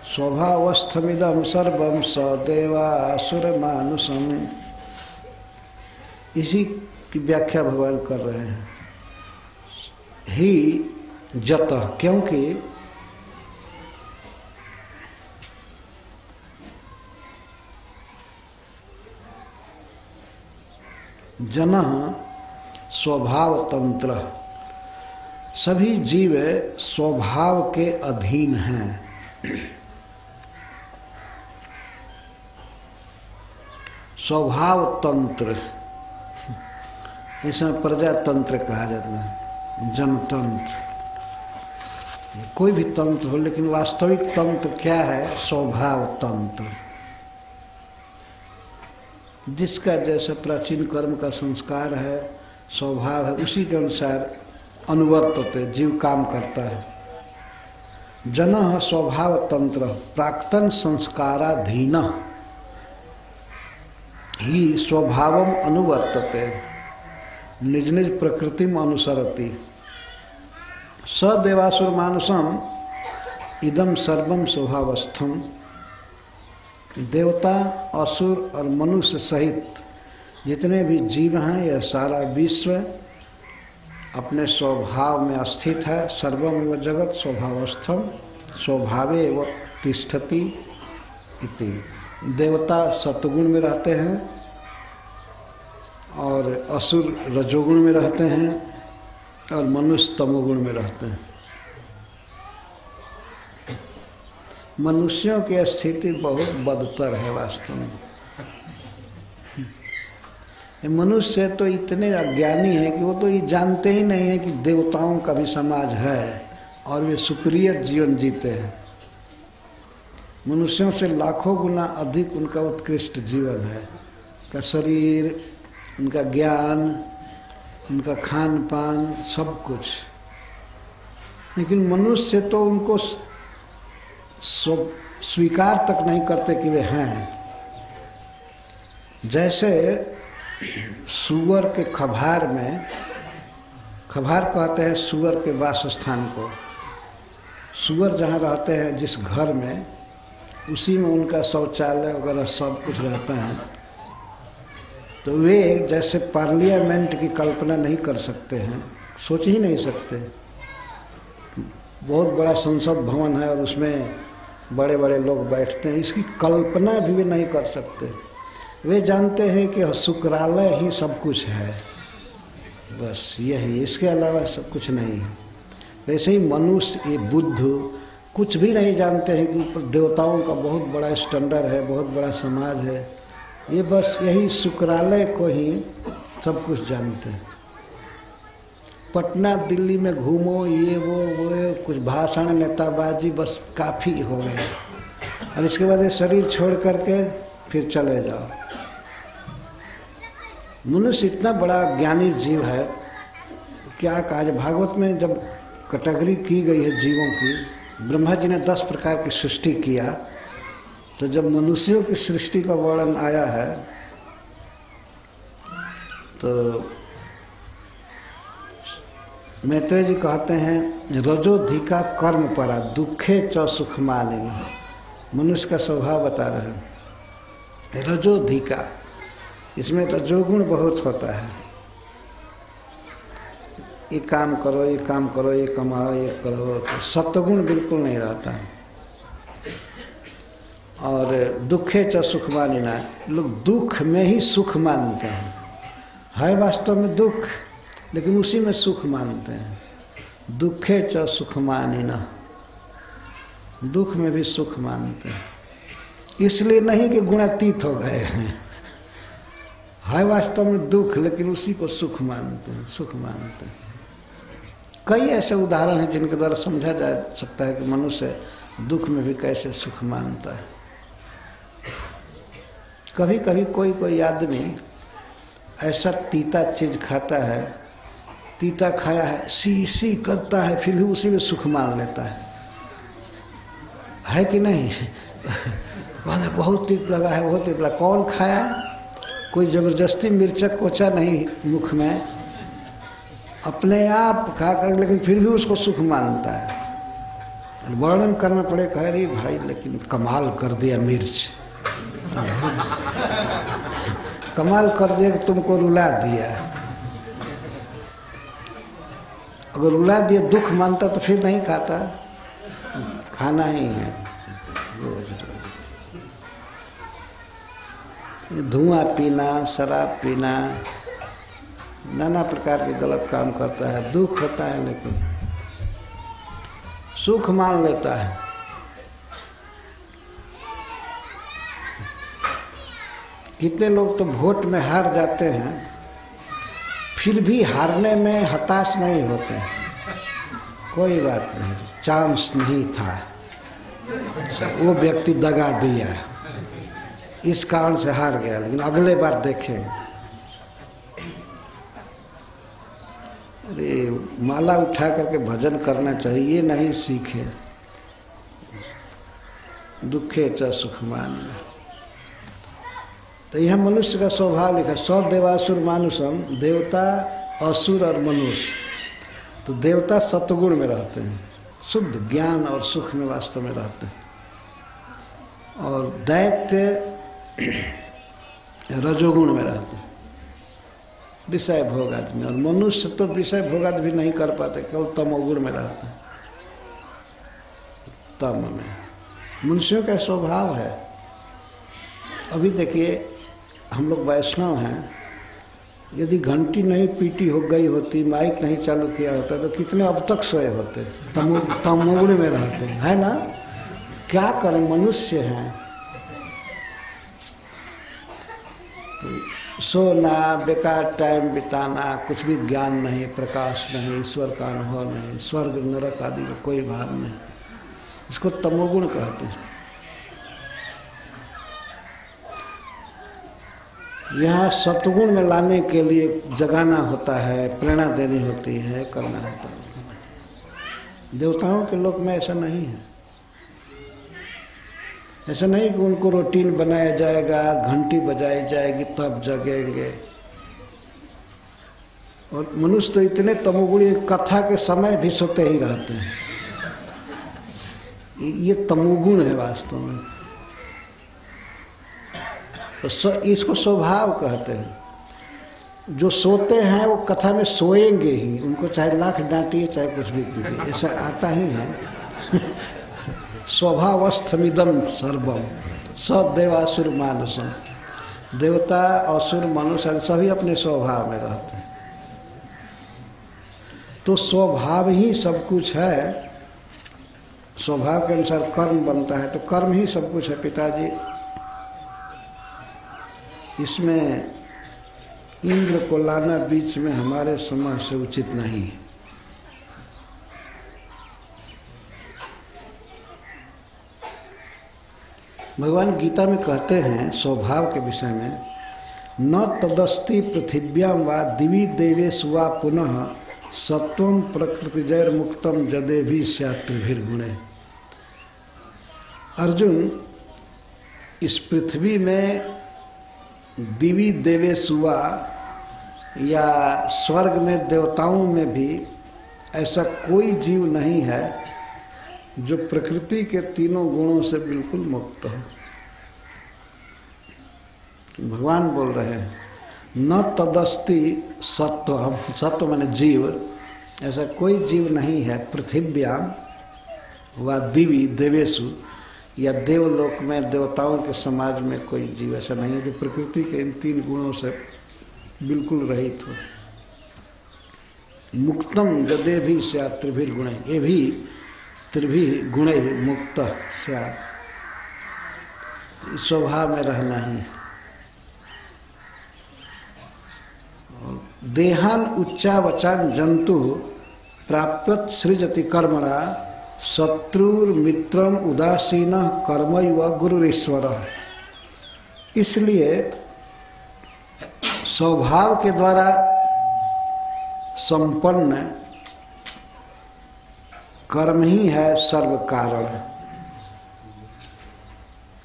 A: स्वभावस्थमिदम सर्वम सदेवासुर मानुषम। इसी की व्याख्या भगवान कर रहे हैं। ही जतः, क्योंकि जन स्वभाव तंत्र, सभी जीव स्वभाव के अधीन हैं। स्वभाव तंत्र, इसमें प्रजातंत्र कहा जाता है, जनतंत्र, कोई भी तंत्र हो, लेकिन वास्तविक तंत्र क्या है? स्वभाव तंत्र। जिसका जैसा प्राचीन कर्म का संस्कार है, स्वभाव है, उसी के अनुसार अनुवर्तते, जीव काम करता है। जनः स्वभाव तंत्र प्राक्तन संस्काराधीन ही स्वभावम अनुवर्तते निज निज प्रकृतिम अनुसरति स देवासुर मानुषम इदम सर्वम स्वभावस्थम। देवता, असुर और मनुष्य सहित जितने भी जीव हैं, यह सारा विश्व अपने स्वभाव में स्थित है। सर्वमेव जगत स्वभावस्थम स्वभावेव तिष्ठति इति। देवता सत्वगुण में रहते हैं और असुर रजोगुण में रहते हैं और मनुष्य तमोगुण में रहते हैं। मनुष्यों की स्थिति बहुत बदतर है वास्तव में। मनुष्य तो इतने अज्ञानी हैं कि वो तो ये जानते ही नहीं है कि देवताओं का भी समाज है और वे सुपीरियर जीवन जीते हैं। मनुष्यों से लाखों गुना अधिक उनका उत्कृष्ट जीवन है, उनका शरीर, उनका ज्ञान, उनका खान पान, सब कुछ। लेकिन मनुष्य तो उनको स्वीकार तक नहीं करते कि वे हैं। जैसे सूअर के खभार में, खभार कहते हैं सूअर के वासस्थान को। सूअर जहाँ रहते हैं जिस घर में, उसी में उनका शौचालय वगैरह सब कुछ रहता है। तो वे जैसे पार्लियामेंट की कल्पना नहीं कर सकते हैं, सोच ही नहीं सकते। बहुत बड़ा संसद भवन है और उसमें बड़े बड़े लोग बैठते हैं, इसकी कल्पना भी वे नहीं कर सकते। वे जानते हैं कि शुक्रालय ही सब कुछ है, बस यही, इसके अलावा सब कुछ नहीं है। वैसे ही मनुष्य, ये बुद्ध कुछ भी नहीं जानते हैं कि देवताओं का बहुत बड़ा स्टैंडर्ड है, बहुत बड़ा समाज है। ये बस यही शुक्रालय को ही सब कुछ जानते हैं। पटना दिल्ली में घूमो, ये वो कुछ भाषण, नेताबाजी, बस काफ़ी हो गए। और इसके बाद ये शरीर छोड़ करके फिर चले जाओ। मनुष्य इतना बड़ा ज्ञानी जीव है, क्या कहा जाए। भागवत में जब कैटेगरी की गई है जीवों की, ब्रह्मा जी ने 10 प्रकार की सृष्टि किया, तो जब मनुष्यों की सृष्टि का वर्णन आया है तो मैत्रेय जी कहते हैं, रजोधिका कर्म परा दुखे च सुख मालिनी। मनुष्य का स्वभाव बता रहे हैं। रजोधिका, इसमें रजोगुण बहुत होता है। ये काम करो, ये काम करो, ये कमाओ, ये करो। तो सत्वगुण बिल्कुल नहीं रहता है। और दुखे च सुख मानिना, लोग दुख में ही सुख मानते हैं। है वास्तव में दुख, लेकिन उसी में सुख मानते हैं। दुखे च सुख मानिना, दुख में भी सुख मानते हैं। इसलिए नहीं कि गुणातीत हो गए हैं, है वास्तव में दुख, लेकिन उसी को सुख मानते हैं, सुख मानते हैं। कई ऐसे उदाहरण हैं जिनके द्वारा समझा जा सकता है कि मनुष्य दुख में भी कैसे सुख मानता है। कभी कभी कोई आदमी ऐसा तीता चीज खाता है, तीता खाया है, सी करता है, फिर भी उसी में सुख मान लेता है कि नहीं? बहुत तीत लगा है, बहुत तीत लगा। कौन खाया? कोई जबरदस्ती मिर्चक कोचा नहीं मुख में, अपने आप खा कर, लेकिन फिर भी उसको सुख मानता है। वर्णन करना पड़े, कह रही भाई लेकिन कमाल कर दिया मिर्च, कमाल कर दिया कि तुमको रुला दिया। अगर रुला दिया, दुख मानता तो फिर नहीं खाता, खाना ही है रोज रोज। धुआं पीना, शराब पीना, नाना प्रकार के गलत काम करता है, दुख होता है, लेकिन सुख मान लेता है। कितने लोग तो वोट में हार जाते हैं, फिर भी हारने में हताश नहीं होते, कोई बात नहीं, चांस नहीं था, वो व्यक्ति दगा दिया, इस कारण से हार गया, लेकिन अगले बार देखेंगे। अरे माला उठा करके भजन करना चाहिए, नहीं सीखे, दुखे च सुखमान। तो यह मनुष्य का स्वभाव लिखा, सौ देवासुर मानुषम, देवता असुर और मनुष्य। तो देवता सत्वगुण में रहते हैं, शुद्ध ज्ञान और सुख में वास्तव में रहते हैं, और दैत्य रजोगुण में रहते हैं, विषय भोग आदमी। और मनुष्य तो विषय भोगाद भी नहीं कर पाते, केवल तमोगुण में रहते हैं, तम में। मनुष्यों का स्वभाव है। अभी देखिए हम लोग वैष्णव हैं, यदि घंटी नहीं पीटी हो गई होती, माइक नहीं चालू किया होता, तो कितने अब तक सोए होते, तमोगुण में रहते हैं, है ना। क्या करें, मनुष्य हैं। सोना, बेकार टाइम बिताना, कुछ भी ज्ञान नहीं, प्रकाश नहीं, ईश्वर का अनुभव नहीं, स्वर्ग नरक आदि का कोई भाव नहीं, इसको तमोगुण कहते हैं। यहाँ सत्वगुण में लाने के लिए जगाना होता है, प्रेरणा देनी होती है, करना होता है। देवताओं के लोक में ऐसा नहीं है। ऐसा नहीं कि उनको रूटीन बनाया जाएगा, घंटी बजाई जाएगी तब जगेंगे। और मनुष्य तो इतने तमोगुणी, कथा के समय भी सोते ही रहते हैं, ये तमोगुण है वास्तव में। तो इसको स्वभाव कहते हैं। जो सोते हैं वो कथा में सोएंगे ही, उनको चाहे लाख डांटिए चाहे कुछ भी कीजिए, ऐसा आता ही है। स्वभावस्थमिदम सर्वम सदेवासुर मानसम। देवता असुर मनुष्य सभी अपने स्वभाव में रहते हैं। तो स्वभाव ही सब कुछ है। स्वभाव के अनुसार कर्म बनता है, तो कर्म ही सब कुछ है पिताजी। इसमें इंद्र को लाना बीच में हमारे समाज से उचित नहीं है। भगवान गीता में कहते हैं स्वभाव के विषय में, न तदस्ति पृथिव्याम वा दिवि देवेषु वा पुनः सत्वं प्रकृतिजैर मुक्तम जदे भी स्यात्रिभिर्गुणे। अर्जुन, इस पृथ्वी में दिवि देवेषु वा या स्वर्ग में देवताओं में भी ऐसा कोई जीव नहीं है जो प्रकृति के तीनों गुणों से बिल्कुल मुक्त हो। भगवान बोल रहे हैं, न तदस्ति सत्व, सत्व माने जीव, ऐसा कोई जीव नहीं है पृथिव्याम व दिवि देवेषु, या देवलोक में देवताओं के समाज में कोई जीव ऐसा नहीं है जो प्रकृति के इन तीन गुणों से बिल्कुल रहित हो। मुक्तम जदे भी स्यात् त्रिभिर्गुणे, ये भी त्रिभि गुण मुक्त स्यात्, स्वभाव में रहना ही। देहान उच्चावचान जंतु प्राप्यत सृजति कर्मणा शत्रुर मित्रम उदासीन कर्मैव गुरुरीश्वर। इसलिए स्वभाव के द्वारा संपन्न कर्म ही है सर्व कारण।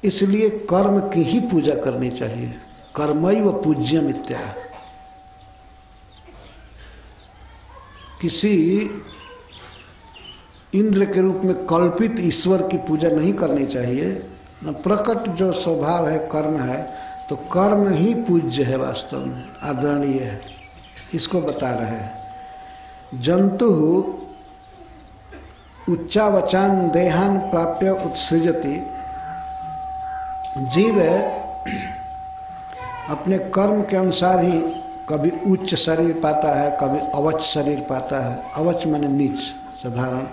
A: इसलिए कर्म की ही पूजा करनी चाहिए। कर्मैव पूज्यम इत्याह। किसी इंद्र के रूप में कल्पित ईश्वर की पूजा नहीं करनी चाहिए। न प्रकट जो स्वभाव है कर्म है, तो कर्म ही पूज्य है, वास्तव में आदरणीय है। इसको बता रहे हैं। जंतु उच्चावचान देहान प्राप्य उत्सृजति। जीव अपने कर्म के अनुसार ही कभी उच्च शरीर पाता है, कभी अवच शरीर पाता है। अवच माने नीच, साधारण।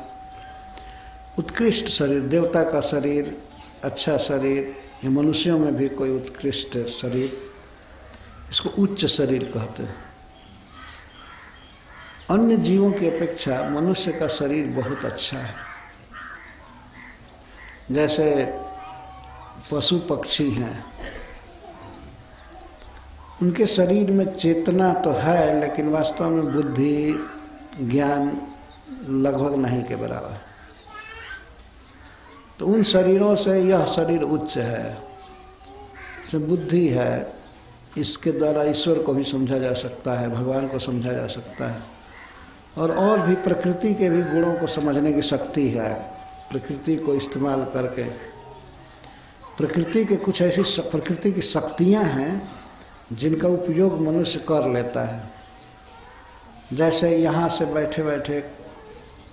A: उत्कृष्ट शरीर, देवता का शरीर, अच्छा शरीर, ये मनुष्यों में भी कोई उत्कृष्ट शरीर, इसको उच्च शरीर कहते हैं। अन्य जीवों की अपेक्षा मनुष्य का शरीर बहुत अच्छा है। जैसे पशु पक्षी हैं, उनके शरीर में चेतना तो है, लेकिन वास्तव में बुद्धि ज्ञान लगभग नहीं के बराबर। तो उन शरीरों से यह शरीर उच्च है, इसमें बुद्धि है, इसके द्वारा ईश्वर को भी समझा जा सकता है, भगवान को समझा जा सकता है, और भी प्रकृति के भी गुणों को समझने की शक्ति है। प्रकृति को इस्तेमाल करके प्रकृति के कुछ ऐसी प्रकृति की शक्तियाँ हैं जिनका उपयोग मनुष्य कर लेता है। जैसे यहाँ से बैठे बैठे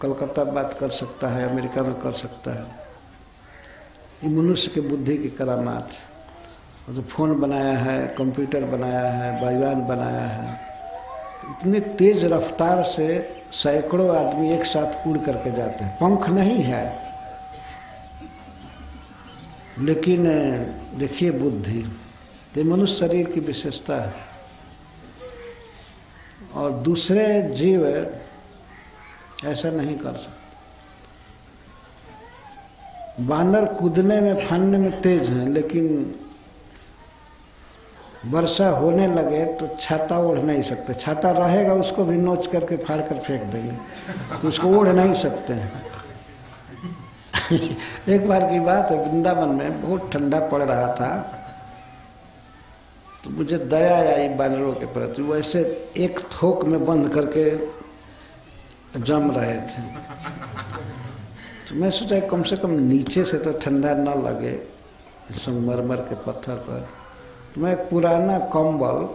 A: कलकत्ता बात कर सकता है, अमेरिका में कर सकता है, ये मनुष्य के बुद्धि की करामात। तो फ़ोन बनाया है, कंप्यूटर बनाया है, वायुयान बनाया है, इतनी तेज रफ्तार से सैकड़ों आदमी एक साथ उड़ करके जाते हैं। पंख नहीं है, लेकिन देखिए बुद्धि, तो मनुष्य शरीर की विशेषता है। और दूसरे जीव ऐसा नहीं कर सकते। बानर कूदने में फानने में तेज हैं, लेकिन वर्षा होने लगे तो छाता ओढ़ नहीं सकते। छाता रहेगा उसको भी नोच करके फाड़ कर फेंक देंगे, उसको ओढ़ नहीं सकते हैं। एक बार की बात है, वृंदावन में बहुत ठंडा पड़ रहा था, तो मुझे दया आई बानरों के प्रति। वो ऐसे एक थोक में बंद करके जम रहे थे, तो मैं सोचा कम से कम नीचे से तो ठंडा न लगे संगमरमर के पत्थर पर। तो मैं एक पुराना कंबल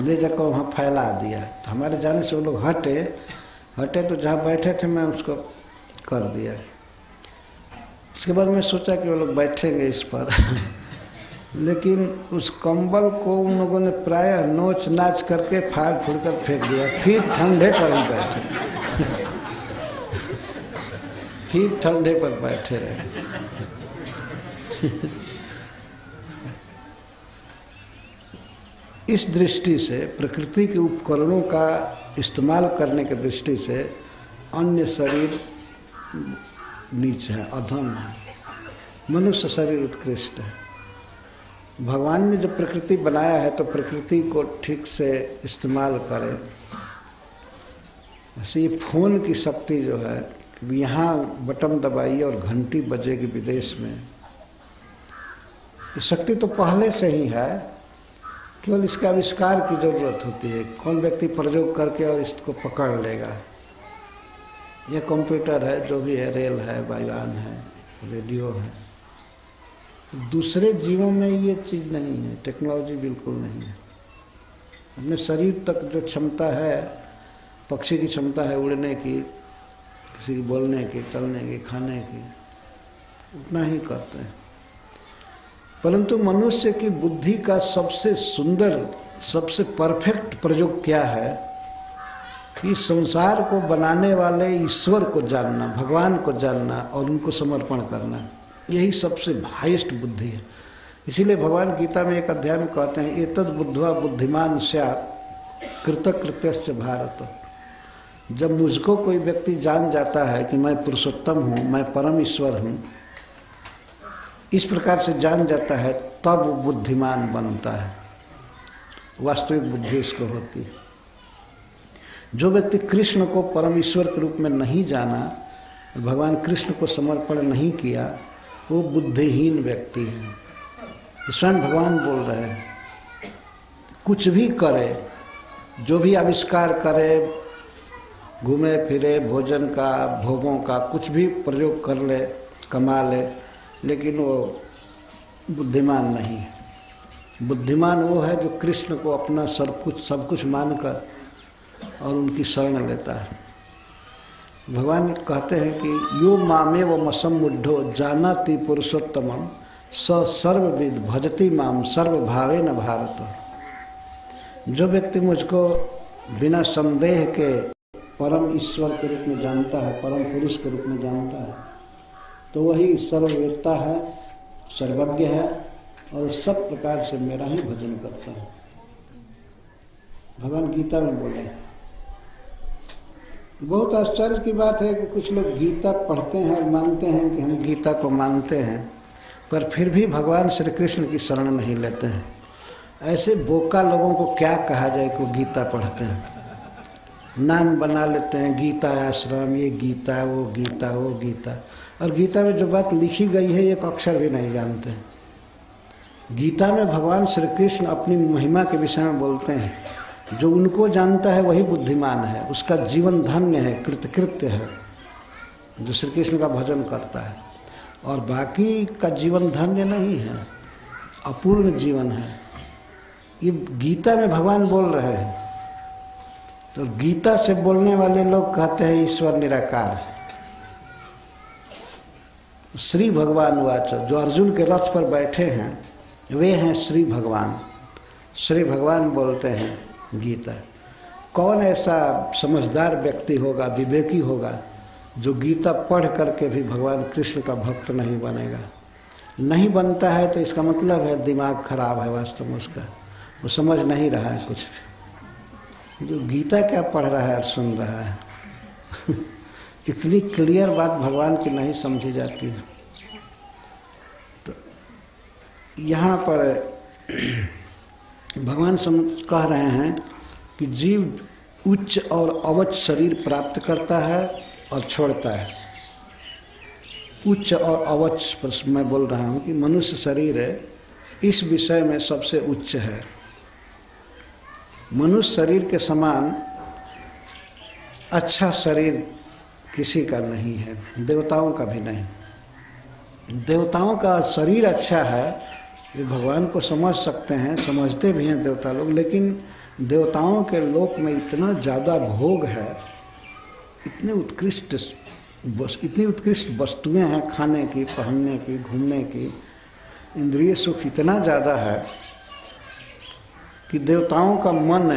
A: ले जाकर वहाँ फैला दिया। तो हमारे जाने से वो लोग हटे तो जहाँ बैठे थे मैं उसको कर दिया। उसके बाद मैं सोचा कि वो लोग बैठेंगे इस पर लेकिन उस कंबल को उन लोगों ने प्रायः नोच नाच करके फाड़ फूड़ कर फेंक दिया। फिर ठंडे पर ही बैठे फिर ठंडे पर बैठे रहे। इस दृष्टि से, प्रकृति के उपकरणों का इस्तेमाल करने की दृष्टि से अन्य शरीर नीच है, अधम है। मनुष्य शरीर उत्कृष्ट है। भगवान ने जो प्रकृति बनाया है तो प्रकृति को ठीक से इस्तेमाल करें। वैसे ये फोन की शक्ति जो है, यहाँ बटन दबाइए और घंटी बजेगी विदेश में, ये शक्ति तो पहले से ही है, केवल इसके आविष्कार की जरूरत होती है। कौन व्यक्ति प्रयोग करके और इसको पकड़ लेगा। यह कंप्यूटर है, जो भी है, रेल है, वायुयान है, रेडियो है। दूसरे जीवों में ये चीज़ नहीं है, टेक्नोलॉजी बिल्कुल नहीं है। अपने शरीर तक जो क्षमता है, पक्षी की क्षमता है उड़ने की, किसी की बोलने की, चलने की, खाने की, उतना ही करते हैं। परंतु मनुष्य की बुद्धि का सबसे सुंदर, सबसे परफेक्ट प्रयोग क्या है कि संसार को बनाने वाले ईश्वर को जानना, भगवान को जानना और उनको समर्पण करना। यही सबसे हाईएस्ट बुद्धि है। इसीलिए भगवान गीता में एक अध्याय में कहते हैं, एतद् बुद्ध्वा बुद्धिमान स्यात् कृतकृत्यश्च भारत। जब मुझको कोई व्यक्ति जान जाता है कि मैं पुरुषोत्तम हूँ, मैं परम ईश्वर हूँ, इस प्रकार से जान जाता है, तब वो बुद्धिमान बनता है। वास्तविक बुद्धि इसको होती है। जो व्यक्ति कृष्ण को परम ईश्वर के रूप में नहीं जाना, भगवान कृष्ण को समर्पण नहीं किया, वो बुद्धिहीन व्यक्ति है। स्वयं भगवान बोल रहे हैं, कुछ भी करे, जो भी आविष्कार करे, घूमे फिरे, भोजन का, भोगों का कुछ भी प्रयोग कर ले, कमा ले, लेकिन वो बुद्धिमान नहीं है। बुद्धिमान वो है जो कृष्ण को अपना सब कुछ मानकर और उनकी शरण लेता है। भगवान कहते हैं कि यो मामेव मसम्मुढ़ो जानाति पुरुषोत्तमं स सर्वविद भजति माम सर्वभावेन भारत। जो व्यक्ति मुझको बिना संदेह के परम ईश्वर के रूप में जानता है, परम पुरुष के रूप में जानता है, तो वही सर्ववेत्ता है, सर्वज्ञ है और सब प्रकार से मेरा ही भजन करता है। भगवान गीता में बोले। बहुत आश्चर्य की बात है कि कुछ लोग गीता पढ़ते हैं और मानते हैं कि हम गीता को मानते हैं, पर फिर भी भगवान श्री कृष्ण की शरण नहीं लेते हैं। ऐसे बोका लोगों को क्या कहा जाए कि वो गीता पढ़ते हैं। नाम बना लेते हैं गीता आश्रम, ये गीता वो गीता वो गीता, और गीता में जो बात लिखी गई है एक अक्षर भी नहीं जानते हैं। गीता में भगवान श्री कृष्ण अपनी महिमा के विषय में बोलते हैं। जो उनको जानता है वही बुद्धिमान है, उसका जीवन धन्य है, कृतकृत्य है, जो श्री कृष्ण का भजन करता है। और बाकी का जीवन धन्य नहीं है, अपूर्ण जीवन है। ये गीता में भगवान बोल रहे हैं। तो गीता से बोलने वाले लोग कहते हैं ईश्वर निराकार है। श्री भगवान वाच, जो अर्जुन के रथ पर बैठे हैं वे हैं श्री भगवान। श्री भगवान बोलते हैं गीता। कौन ऐसा समझदार व्यक्ति होगा, विवेकी होगा, जो गीता पढ़ करके भी भगवान कृष्ण का भक्त नहीं बनेगा? नहीं बनता है तो इसका मतलब है दिमाग खराब है वास्तव में उसका, वो समझ नहीं रहा है कुछ भी। जो गीता क्या पढ़ रहा है और सुन रहा है इतनी क्लियर बात भगवान की नहीं समझी जाती है। तो यहाँ पर भगवान कह रहे हैं कि जीव उच्च और अवच शरीर प्राप्त करता है और छोड़ता है। उच्च और अवच पर मैं बोल रहा हूँ कि मनुष्य शरीर इस विषय में सबसे उच्च है। मनुष्य शरीर के समान अच्छा शरीर किसी का नहीं है, देवताओं का भी नहीं। देवताओं का शरीर अच्छा है, ये भगवान को समझ सकते हैं, समझते भी हैं देवता लोग, लेकिन देवताओं के लोक में इतना ज़्यादा भोग है, इतनी उत्कृष्ट वस्तुएं हैं, खाने की, पहनने की, घूमने की, इंद्रिय सुख इतना ज़्यादा है कि देवताओं का मन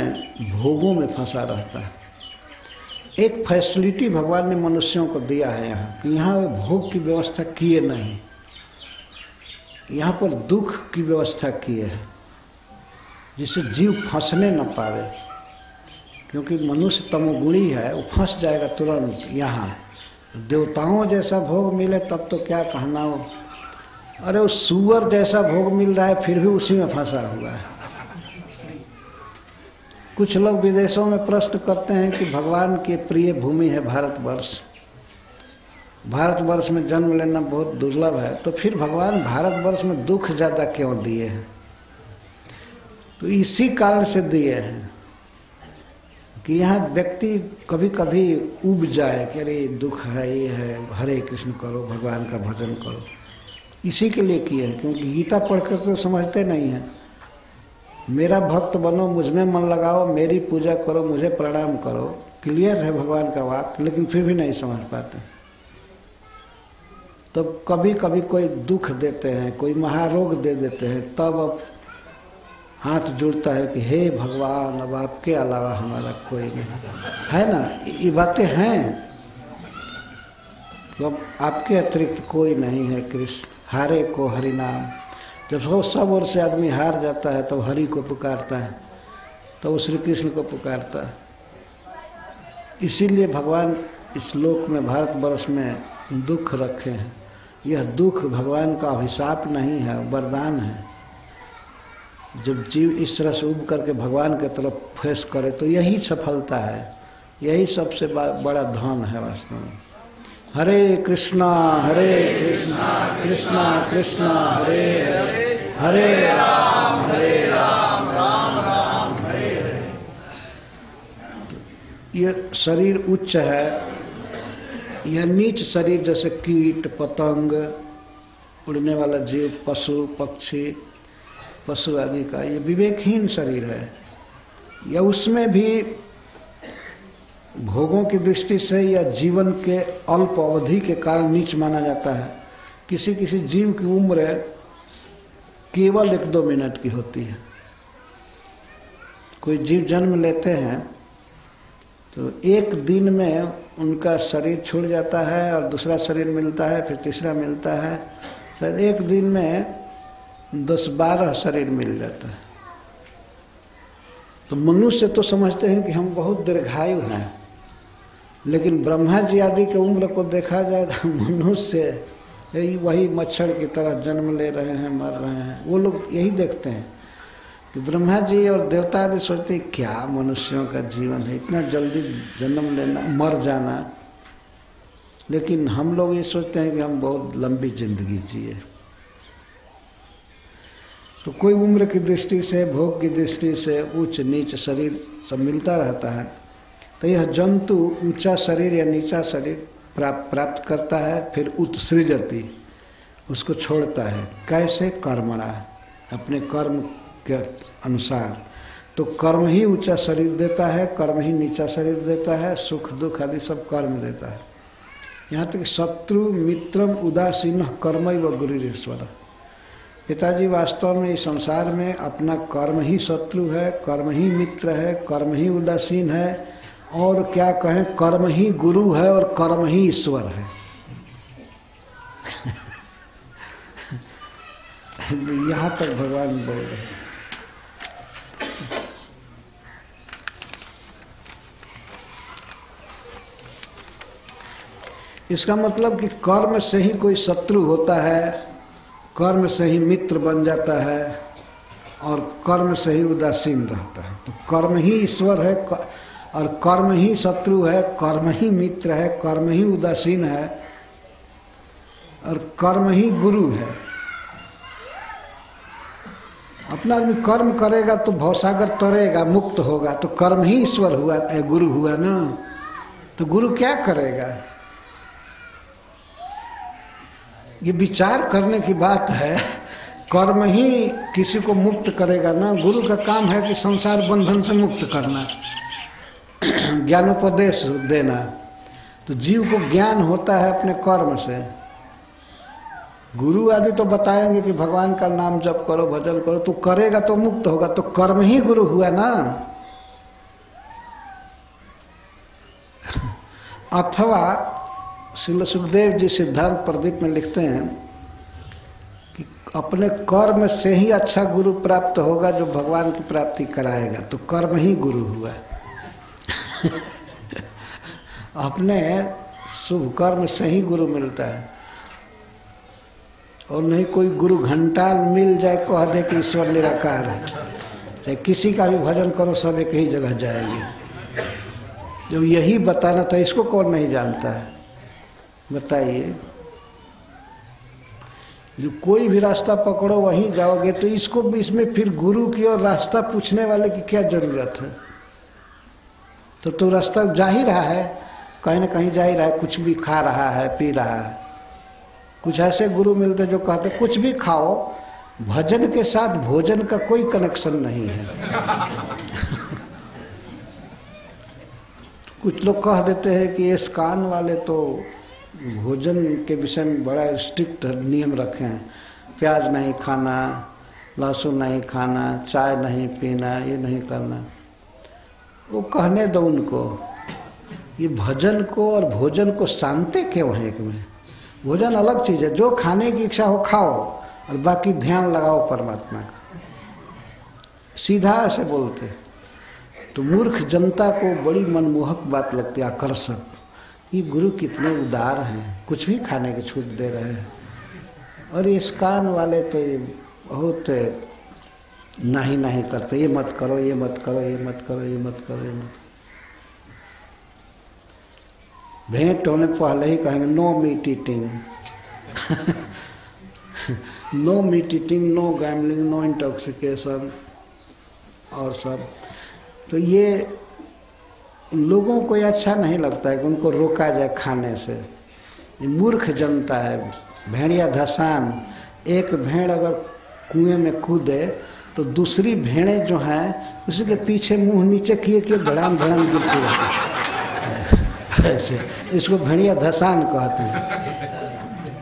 A: भोगों में फंसा रहता है। एक फैसिलिटी भगवान ने मनुष्यों को दिया है यहाँ कि यहाँ भोग की व्यवस्था किए नहीं, यहाँ पर दुख की व्यवस्था किए है, जिससे जीव फंसने न पावे। क्योंकि मनुष्य तमोगुणी है, वो फंस जाएगा तुरंत। यहाँ देवताओं जैसा भोग मिले तब तो क्या कहना हो। अरे वो सूअर जैसा भोग मिल रहा है फिर भी उसी में फंसा हुआ है। कुछ लोग विदेशों में प्रश्न करते हैं कि भगवान की प्रिय भूमि है भारतवर्ष, भारतवर्ष में जन्म लेना बहुत दुर्लभ है, तो फिर भगवान भारतवर्ष में दुख ज़्यादा क्यों दिए हैं? तो इसी कारण से दिए हैं कि यहाँ व्यक्ति कभी कभी उब जाए कि अरे दुख है, ये है, हरे कृष्ण करो, भगवान का भजन करो। इसी के लिए किए हैं, क्योंकि गीता पढ़कर तो समझते नहीं हैं। मेरा भक्त बनो, मुझ में मन लगाओ, मेरी पूजा करो, मुझे प्रणाम करो, क्लियर है भगवान का वाक्य, लेकिन फिर भी नहीं समझ पाते। तो कभी कभी कोई दुख देते हैं, कोई महारोग दे देते हैं, तब अब हाथ जुड़ता है कि हे भगवान, अब आपके अलावा हमारा कोई नहीं है ना। ये बातें हैं कि अब आपके अतिरिक्त कोई नहीं है कृष्ण। हारे को हरि नाम, जब सब ओर से आदमी हार जाता है तब हरि को पुकारता है, तो वो श्री कृष्ण को पुकारता है। इसीलिए भगवान इस लोक में, भारतवर्ष में दुख रखे हैं। यह दुख भगवान का अभिशाप नहीं है, वरदान है। जब जीव इस तरह से उब करके भगवान के तरफ फेस करे तो यही सफलता है, यही सबसे बड़ा धन है वास्तव में। हरे कृष्णा कृष्णा कृष्णा हरे हरे, हरे राम राम राम हरे हरे। ये शरीर उच्च है, यह नीच शरीर जैसे कीट पतंग, उड़ने वाला जीव, पशु पक्षी, पशु आदि का ये विवेकहीन शरीर है। या उसमें भी भोगों की दृष्टि से या जीवन के अल्प अवधि के कारण नीच माना जाता है। किसी किसी जीव की उम्र केवल 1-2 मिनट की होती है। कोई जीव जन्म लेते हैं तो एक दिन में उनका शरीर छूट जाता है और दूसरा शरीर मिलता है, फिर तीसरा मिलता है। शायद एक दिन में 10-12 शरीर मिल जाता है। तो मनुष्य तो समझते हैं कि हम बहुत दीर्घायु हैं, लेकिन ब्रह्मा जी आदि के उम्र को देखा जाए तो मनुष्य वही मच्छर की तरह जन्म ले रहे हैं, मर रहे हैं। वो लोग यही देखते हैं कि ब्रह्मा जी और देवता आदि सोचते हैं क्या मनुष्यों का जीवन है, इतना जल्दी जन्म लेना, मर जाना। लेकिन हम लोग ये सोचते हैं कि हम बहुत लंबी जिंदगी जिए। तो कोई उम्र की दृष्टि से, भोग की दृष्टि से ऊंच नीच शरीर सब मिलता रहता है। तो यह जंतु ऊंचा शरीर या नीचा शरीर प्राप्त करता है, फिर उत्सृजति, उसको छोड़ता है। कैसे? कर्मणा, अपने कर्म के अनुसार। तो कर्म ही ऊंचा शरीर देता है, कर्म ही नीचा शरीर देता है, सुख दुख आदि सब कर्म देता है। यहाँ तक शत्रु मित्रम उदासीन कर्मैव गुरुरीश्वर। पिताजी वास्तव में इस संसार में अपना कर्म ही शत्रु है, कर्म ही मित्र है, कर्म ही उदासीन है, और क्या कहें, कर्म ही गुरु है और कर्म ही ईश्वर है। यहाँ तक भगवान बोल रहे हैं। इसका मतलब कि कर्म से ही कोई शत्रु होता है, कर्म से ही मित्र बन जाता है, और कर्म से ही उदासीन रहता है। तो कर्म ही ईश्वर है और कर्म ही शत्रु है, कर्म ही मित्र है, कर्म ही उदासीन है, और कर्म ही गुरु है। अपना आदमी कर्म करेगा तो भवसागर तरेगा, मुक्त होगा। तो कर्म ही ईश्वर हुआ, गुरु हुआ ना। तो गुरु क्या करेगा? ये विचार करने की बात है। कर्म ही किसी को मुक्त करेगा ना। गुरु का काम है कि संसार बंधन से मुक्त करना, ज्ञानोपदेश देना। तो जीव को ज्ञान होता है अपने कर्म से। गुरु आदि तो बताएंगे कि भगवान का नाम जप करो, भजन करो, तो करेगा तो मुक्त होगा। तो कर्म ही गुरु हुआ ना। अथवा श्रील सुखदेव जी सिद्धांत प्रदीप में लिखते हैं कि अपने कर्म से ही अच्छा गुरु प्राप्त होगा जो भगवान की प्राप्ति कराएगा। तो कर्म ही गुरु हुआ। अपने शुभ कर्म से ही गुरु मिलता है, और नहीं कोई गुरु घंटाल मिल जाए कह दे कि ईश्वर निराकार है। चाहे किसी का भी भजन करो सब एक ही जगह जाएगी। जब यही बताना था, इसको कौन नहीं जानता है बताइए। जो कोई भी रास्ता पकड़ो वहीं जाओगे, तो इसको भी, इसमें फिर गुरु की और रास्ता पूछने वाले की क्या जरूरत है? तो रास्ता जा ही रहा है, कहीं ना कहीं जा ही रहा है, कुछ भी खा रहा है, पी रहा है। कुछ ऐसे गुरु मिलते जो कहते कुछ भी खाओ, भजन के साथ भोजन का कोई कनेक्शन नहीं है। कुछ लोग कह देते हैं कि ये स्कान वाले तो भोजन के विषय में बड़ा स्ट्रिक्ट नियम रखे हैं, प्याज नहीं खाना, लहसुन नहीं खाना, चाय नहीं पीना, ये नहीं करना। वो कहने दो उनको। ये भजन को और भोजन को शांति क्यों है एक में? भोजन अलग चीज़ है, जो खाने की इच्छा हो खाओ, और बाकी ध्यान लगाओ परमात्मा का। सीधा ऐसे बोलते। तो मूर्ख जनता को बड़ी मनमोहक बात लगती है, आकर्षक। ये गुरु कितने उदार हैं, कुछ भी खाने की छूट दे रहे हैं। और ये स्कान वाले तो ये बहुत नहीं नहीं करते, ये मत करो, ये मत करो, ये मत करो, ये मत करो, ये मत। भेंट होने पहले ही कहेंगे no meat eating, no meat eating, no gambling, no intoxication और सब। तो ये लोगों को ये अच्छा नहीं लगता है कि उनको रोका जाए खाने से। ये मूर्ख जनता है, भेड़िया धसान। एक भेड़ अगर कुएं में कूदे तो दूसरी भेड़ें जो हैं उसी के पीछे मुंह नीचे किए किए धड़ाम धड़ाम गिरती रहती। ऐसे इसको भेड़िया धसान कहते हैं।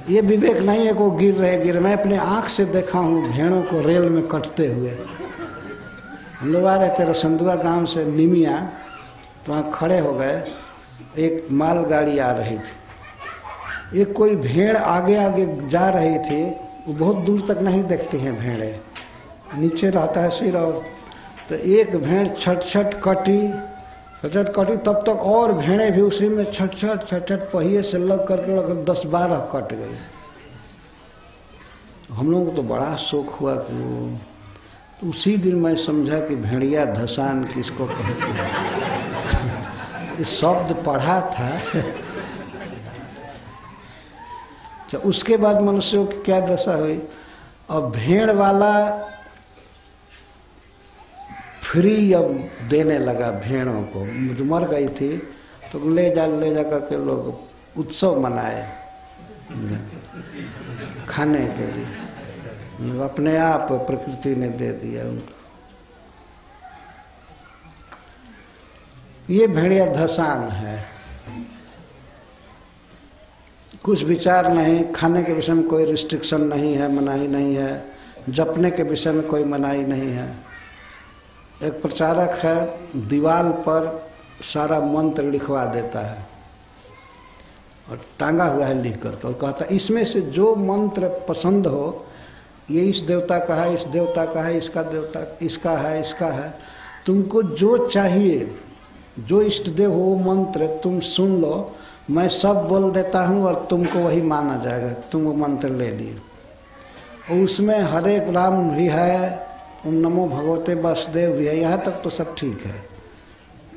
A: ये विवेक नहीं है को गिर रहे। मैं अपने आँख से देखा हूँ भेड़ों को रेल में कटते हुए। हम लोग आ रहे थे रसंदुआ गांव से निमिया, तो वहाँ खड़े हो गए। एक मालगाड़ी आ रही थी, एक कोई भेड़ आगे आगे जा रही थी वो बहुत दूर तक नहीं देखती हैं भेड़ें, नीचे रहता है सिर। और तो एक भेड़ छट कटी तब तक और भेड़ें भी उसी में छट पहिए से लग करके लगभग 10-12 कट गई। हम लोगों को तो बड़ा शौक हुआ कि वो, तो उसी दिन मैं समझा कि भेड़िया धसान किसको कहते हैं। इस शब्द पढ़ा था। तो उसके बाद मनुष्यों की क्या दशा हुई, अब भेड़ वाला फ्री अब देने लगा भेड़ों को, जो मर गई थी तो ले जा करके लोग उत्सव मनाए खाने के लिए, अपने आप प्रकृति ने दे दिया उनको। ये भेड़िया धसान है, कुछ विचार नहीं, खाने के विषय में कोई रिस्ट्रिक्शन नहीं है, मनाही नहीं है, जपने के विषय में कोई मनाही नहीं है। एक प्रचारक है, दीवार पर सारा मंत्र लिखवा देता है और टांगा हुआ है लिख कर, और कहता है इसमें से जो मंत्र पसंद हो, ये इस देवता का है, इस देवता का है, इसका देवता इसका है, इसका है, तुमको जो चाहिए, जो इष्ट देव हो वो मंत्र तुम सुन लो, मैं सब बोल देता हूँ और तुमको वही माना जाएगा, तुम वो मंत्र ले लिए। और उसमें हरे राम भी है, ओम नमो भगवते वासुदेव भी है, यहाँ तक तो सब ठीक है,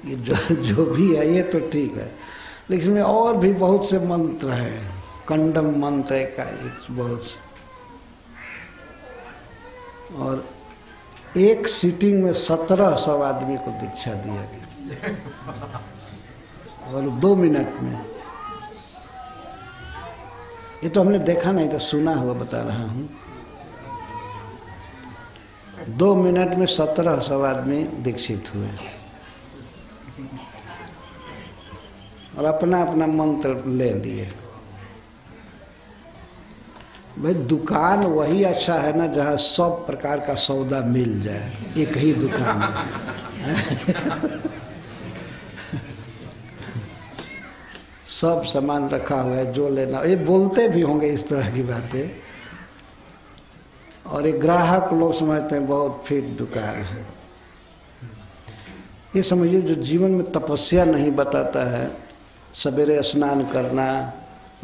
A: ये जो भी है ये तो ठीक है। लेकिन इसमें और भी बहुत से मंत्र हैं, कंडम मंत्र का बहुत से, और एक सीटिंग में 1700 आदमी को दीक्षा दिया गया और 2 मिनट में। ये तो हमने देखा नहीं था, सुना हुआ बता रहा हूँ। 2 मिनट में 1700 आदमी दीक्षित हुए और अपना अपना मंत्र ले लिए। भाई दुकान वही अच्छा है ना जहाँ सब प्रकार का सौदा मिल जाए एक ही दुकान में। सब सामान रखा हुआ है, जो लेना, ये बोलते भी होंगे इस तरह की बातें, और एक ग्राहक लोग समझते हैं बहुत फिट दुकान है। ये समझिए जो जीवन में तपस्या नहीं बताता है, सवेरे स्नान करना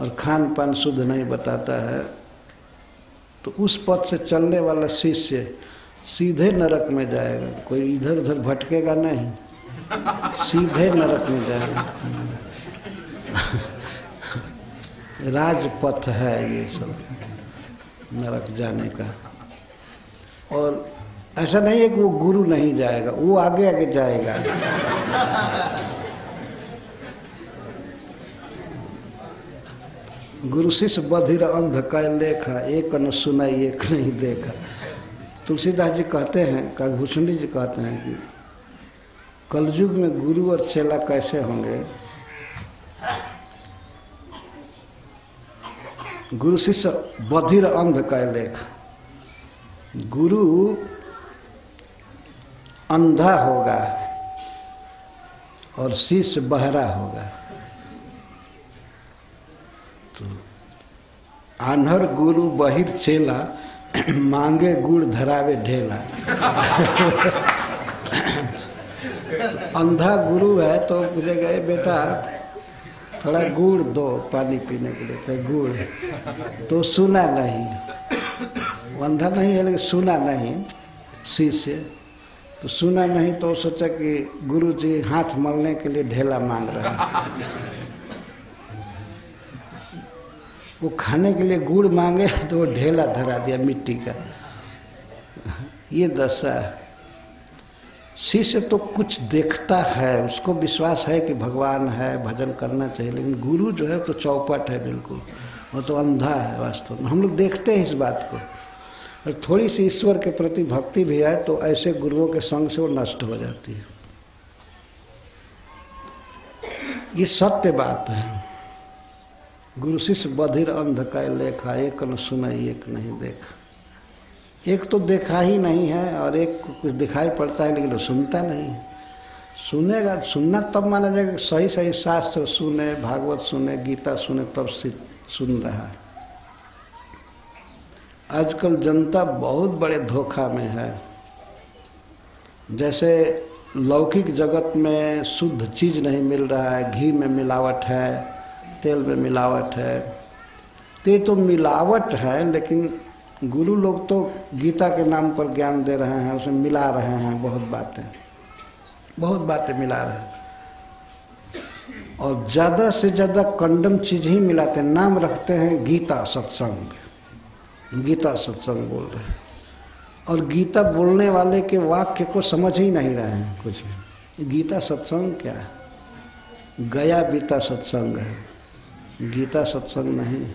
A: और खान पान शुद्ध नहीं बताता है, तो उस पथ से चलने वाला शिष्य सीधे नरक में जाएगा, कोई इधर उधर भटकेगा नहीं, सीधे नरक में जाएगा। राजपथ है ये सब नरक जाने का। और ऐसा नहीं है कि वो गुरु नहीं जाएगा, वो आगे आगे जाएगा। गुरु शिष्य बधिर अंध का लेखा, एक न सुनाई एक नहीं देखा। तुलसीदास जी कहते हैं, काकभूषण जी कहते हैं कि कलयुग में गुरु और चेला कैसे होंगे। गुरु शिष्य बधिर अंध का लेख, गुरु अंधा होगा और शिष्य बहरा होगा। तो आन्हर गुरु बहिर चेला, मांगे गुड़ धरावे ढेला। अंधा गुरु है तो पूछेगा बेटा थोड़ा गुड़ दो पानी पीने के लिए, तो गुड़ तो सुना नहीं, अंधा नहीं है लेकिन सुना नहीं शिष्य, तो सुना नहीं तो सोचा कि गुरु जी हाथ मलने के लिए ढेला मांग रहे हैं। वो खाने के लिए गुड़ मांगे तो वो ढेला धरा दिया मिट्टी का। ये दशा है। शिष्य तो कुछ देखता है, उसको विश्वास है कि भगवान है, भजन करना चाहिए, लेकिन गुरु जो है तो चौपट है बिल्कुल, वो तो अंधा है वास्तव में। हम लोग देखते हैं इस बात को, और थोड़ी सी ईश्वर के प्रति भक्ति भी है तो ऐसे गुरुओं के संग से वो नष्ट हो जाती है। ये सत्य बात है। गुरु शिष्य बधिर अंध का लेखा, एक न सुनाई एक नहीं देखा। एक तो देखा ही नहीं है और एक को कुछ दिखाई पड़ता है लेकिन वो सुनता नहीं है। सुनेगा, सुनना तब माना जाएगा सही सही शास्त्र सुने, भागवत सुने, गीता सुने, तब सुन रहा है। आजकल जनता बहुत बड़े धोखा में है। जैसे लौकिक जगत में शुद्ध चीज़ नहीं मिल रहा है, घी में मिलावट है, तेल में मिलावट है, तो मिलावट है, लेकिन गुरु लोग तो गीता के नाम पर ज्ञान दे रहे हैं, उसमें मिला रहे हैं, बहुत बातें मिला रहे हैं, और ज़्यादा से ज़्यादा कंडम चीज़ ही मिलाते हैं। नाम रखते हैं गीता सत्संग, गीता सत्संग बोल रहे हैं, और गीता बोलने वाले के वाक्य को समझ ही नहीं रहे हैं कुछ भी। गीता सत्संग क्या है? गया बीता सत्संग है, गीता सत्संग नहीं।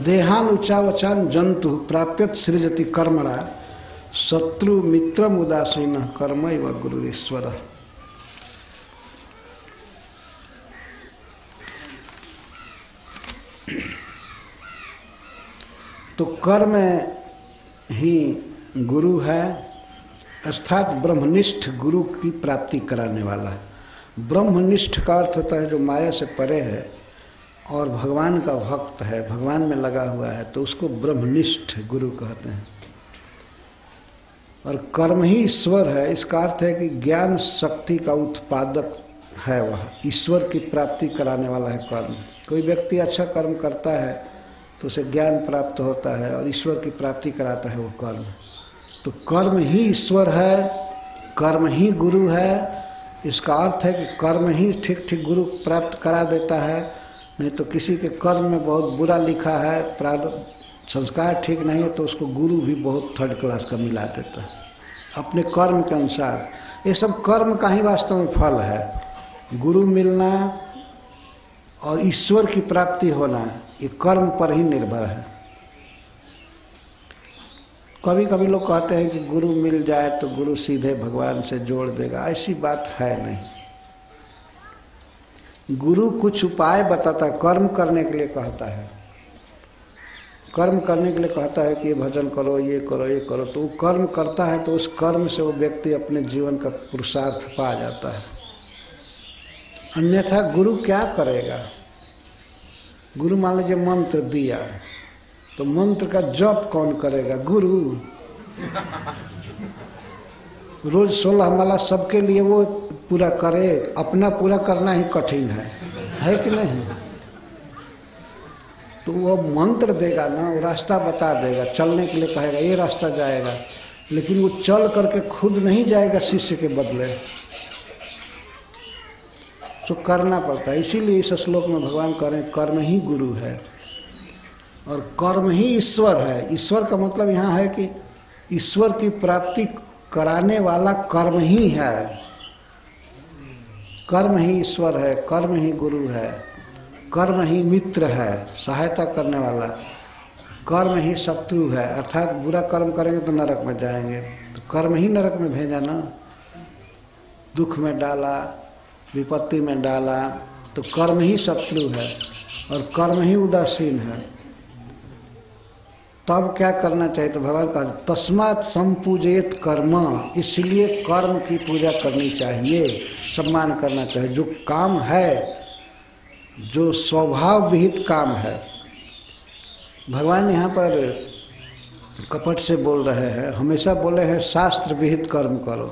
A: देहान उचावचान जंतु प्राप्यत सृजति कर्मणा शत्रु मित्रम उदासीन कर्मैव गुरुरीश्वर। तो कर्म ही गुरु है, अर्थात ब्रह्मनिष्ठ गुरु की प्राप्ति कराने वाला है। ब्रह्मनिष्ठ का अर्थ होता है जो माया से परे है और भगवान का भक्त है, भगवान में लगा हुआ है, तो उसको ब्रह्मनिष्ठ गुरु कहते हैं। और कर्म ही ईश्वर है, इसका अर्थ है कि ज्ञान शक्ति का उत्पादक है, वह ईश्वर की प्राप्ति कराने वाला है कर्म। कोई व्यक्ति अच्छा कर्म करता है तो उसे ज्ञान प्राप्त होता है और ईश्वर की प्राप्ति कराता है वो कर्म। तो कर्म ही ईश्वर है, कर्म ही गुरु है। इसका अर्थ है कि कर्म ही ठीक ठीक गुरु प्राप्त करा देता है। नहीं तो किसी के कर्म में बहुत बुरा लिखा है, प्रारब्ध संस्कार ठीक नहीं है, तो उसको गुरु भी बहुत थर्ड क्लास का मिला देता है अपने कर्म के अनुसार। ये सब कर्म का ही वास्तव में फल है। गुरु मिलना और ईश्वर की प्राप्ति होना ये कर्म पर ही निर्भर है। कभी कभी लोग कहते हैं कि गुरु मिल जाए तो गुरु सीधे भगवान से जोड़ देगा, ऐसी बात है नहीं। गुरु कुछ उपाय बताता है, कर्म करने के लिए कहता है, कर्म करने के लिए कहता है कि ये भजन करो, ये करो, ये करो, तो वो कर्म करता है, तो उस कर्म से वो व्यक्ति अपने जीवन का पुरुषार्थ पा जाता है। अन्यथा गुरु क्या करेगा? गुरु मान लीजिए मंत्र दिया, तो मंत्र का जप कौन करेगा? गुरु। रोज 16 माला सबके लिए वो पूरा करे, अपना पूरा करना ही कठिन है कि नहीं? तो वो मंत्र देगा ना, वो रास्ता बता देगा, चलने के लिए कहेगा ये रास्ता जाएगा, लेकिन वो चल करके खुद नहीं जाएगा शिष्य के बदले, तो करना पड़ता है। इसीलिए इस श्लोक में भगवान कह रहे हैं कर्म ही गुरु है और कर्म ही ईश्वर है। ईश्वर का मतलब यहाँ है कि ईश्वर की प्राप्ति कराने वाला कर्म ही है। कर्म ही ईश्वर है, कर्म ही गुरु है, कर्म ही मित्र है, सहायता करने वाला। कर्म ही शत्रु है, अर्थात बुरा कर्म करेंगे तो नरक में जाएंगे, तो कर्म ही नरक में भेजा ना, दुख में डाला, विपत्ति में डाला, तो कर्म ही शत्रु है और कर्म ही उदासीन है। तब क्या करना चाहिए? तो भगवान का तस्मात् संपूजयेत कर्म, इसलिए कर्म की पूजा करनी चाहिए, सम्मान करना चाहिए। जो काम है, जो स्वभाव विहित काम है, भगवान यहाँ पर कपट से बोल रहे हैं। हमेशा बोले हैं शास्त्र विहित कर्म करो,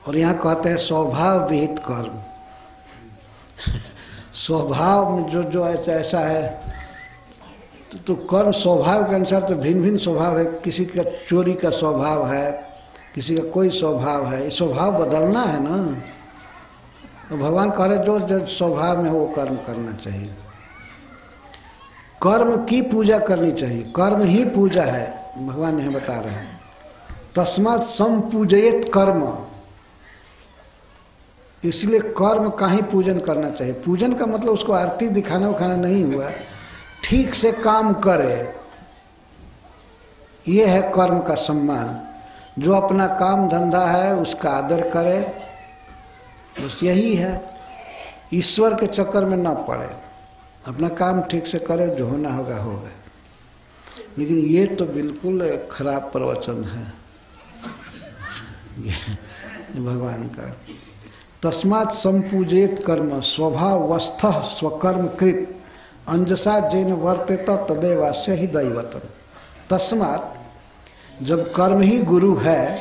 A: और यहाँ कहते हैं स्वभाव विहित कर्म। स्वभाव में जो ऐसा है, तो कर्म स्वभाव के अनुसार तो भिन्न भिन्न स्वभाव है। किसी का चोरी का स्वभाव है, किसी का कोई स्वभाव है, स्वभाव बदलना है ना। तो भगवान कह रहे जो स्वभाव में हो वो कर्म करना चाहिए। कर्म की पूजा करनी चाहिए, कर्म ही पूजा है, भगवान यहाँ बता रहे हैं। तस्मात् संपूजयेत कर्म, इसलिए कर्म का ही पूजन करना चाहिए। पूजन का मतलब उसको आरती दिखाना उखाना नहीं हुआ, ठीक से काम करे, ये है कर्म का सम्मान। जो अपना काम धंधा है उसका आदर करे, बस यही है। ईश्वर के चक्कर में ना पड़े, अपना काम ठीक से करे, जो होना होगा होगा। लेकिन ये तो बिल्कुल खराब प्रवचन है भगवान का। तस्मात् संपूजेत कर्म स्वभावस्थः स्वकर्म कृत अंजसा जेन वर्तेत तदेवास्य ही दैवतम। तस्मात् जब कर्म ही गुरु है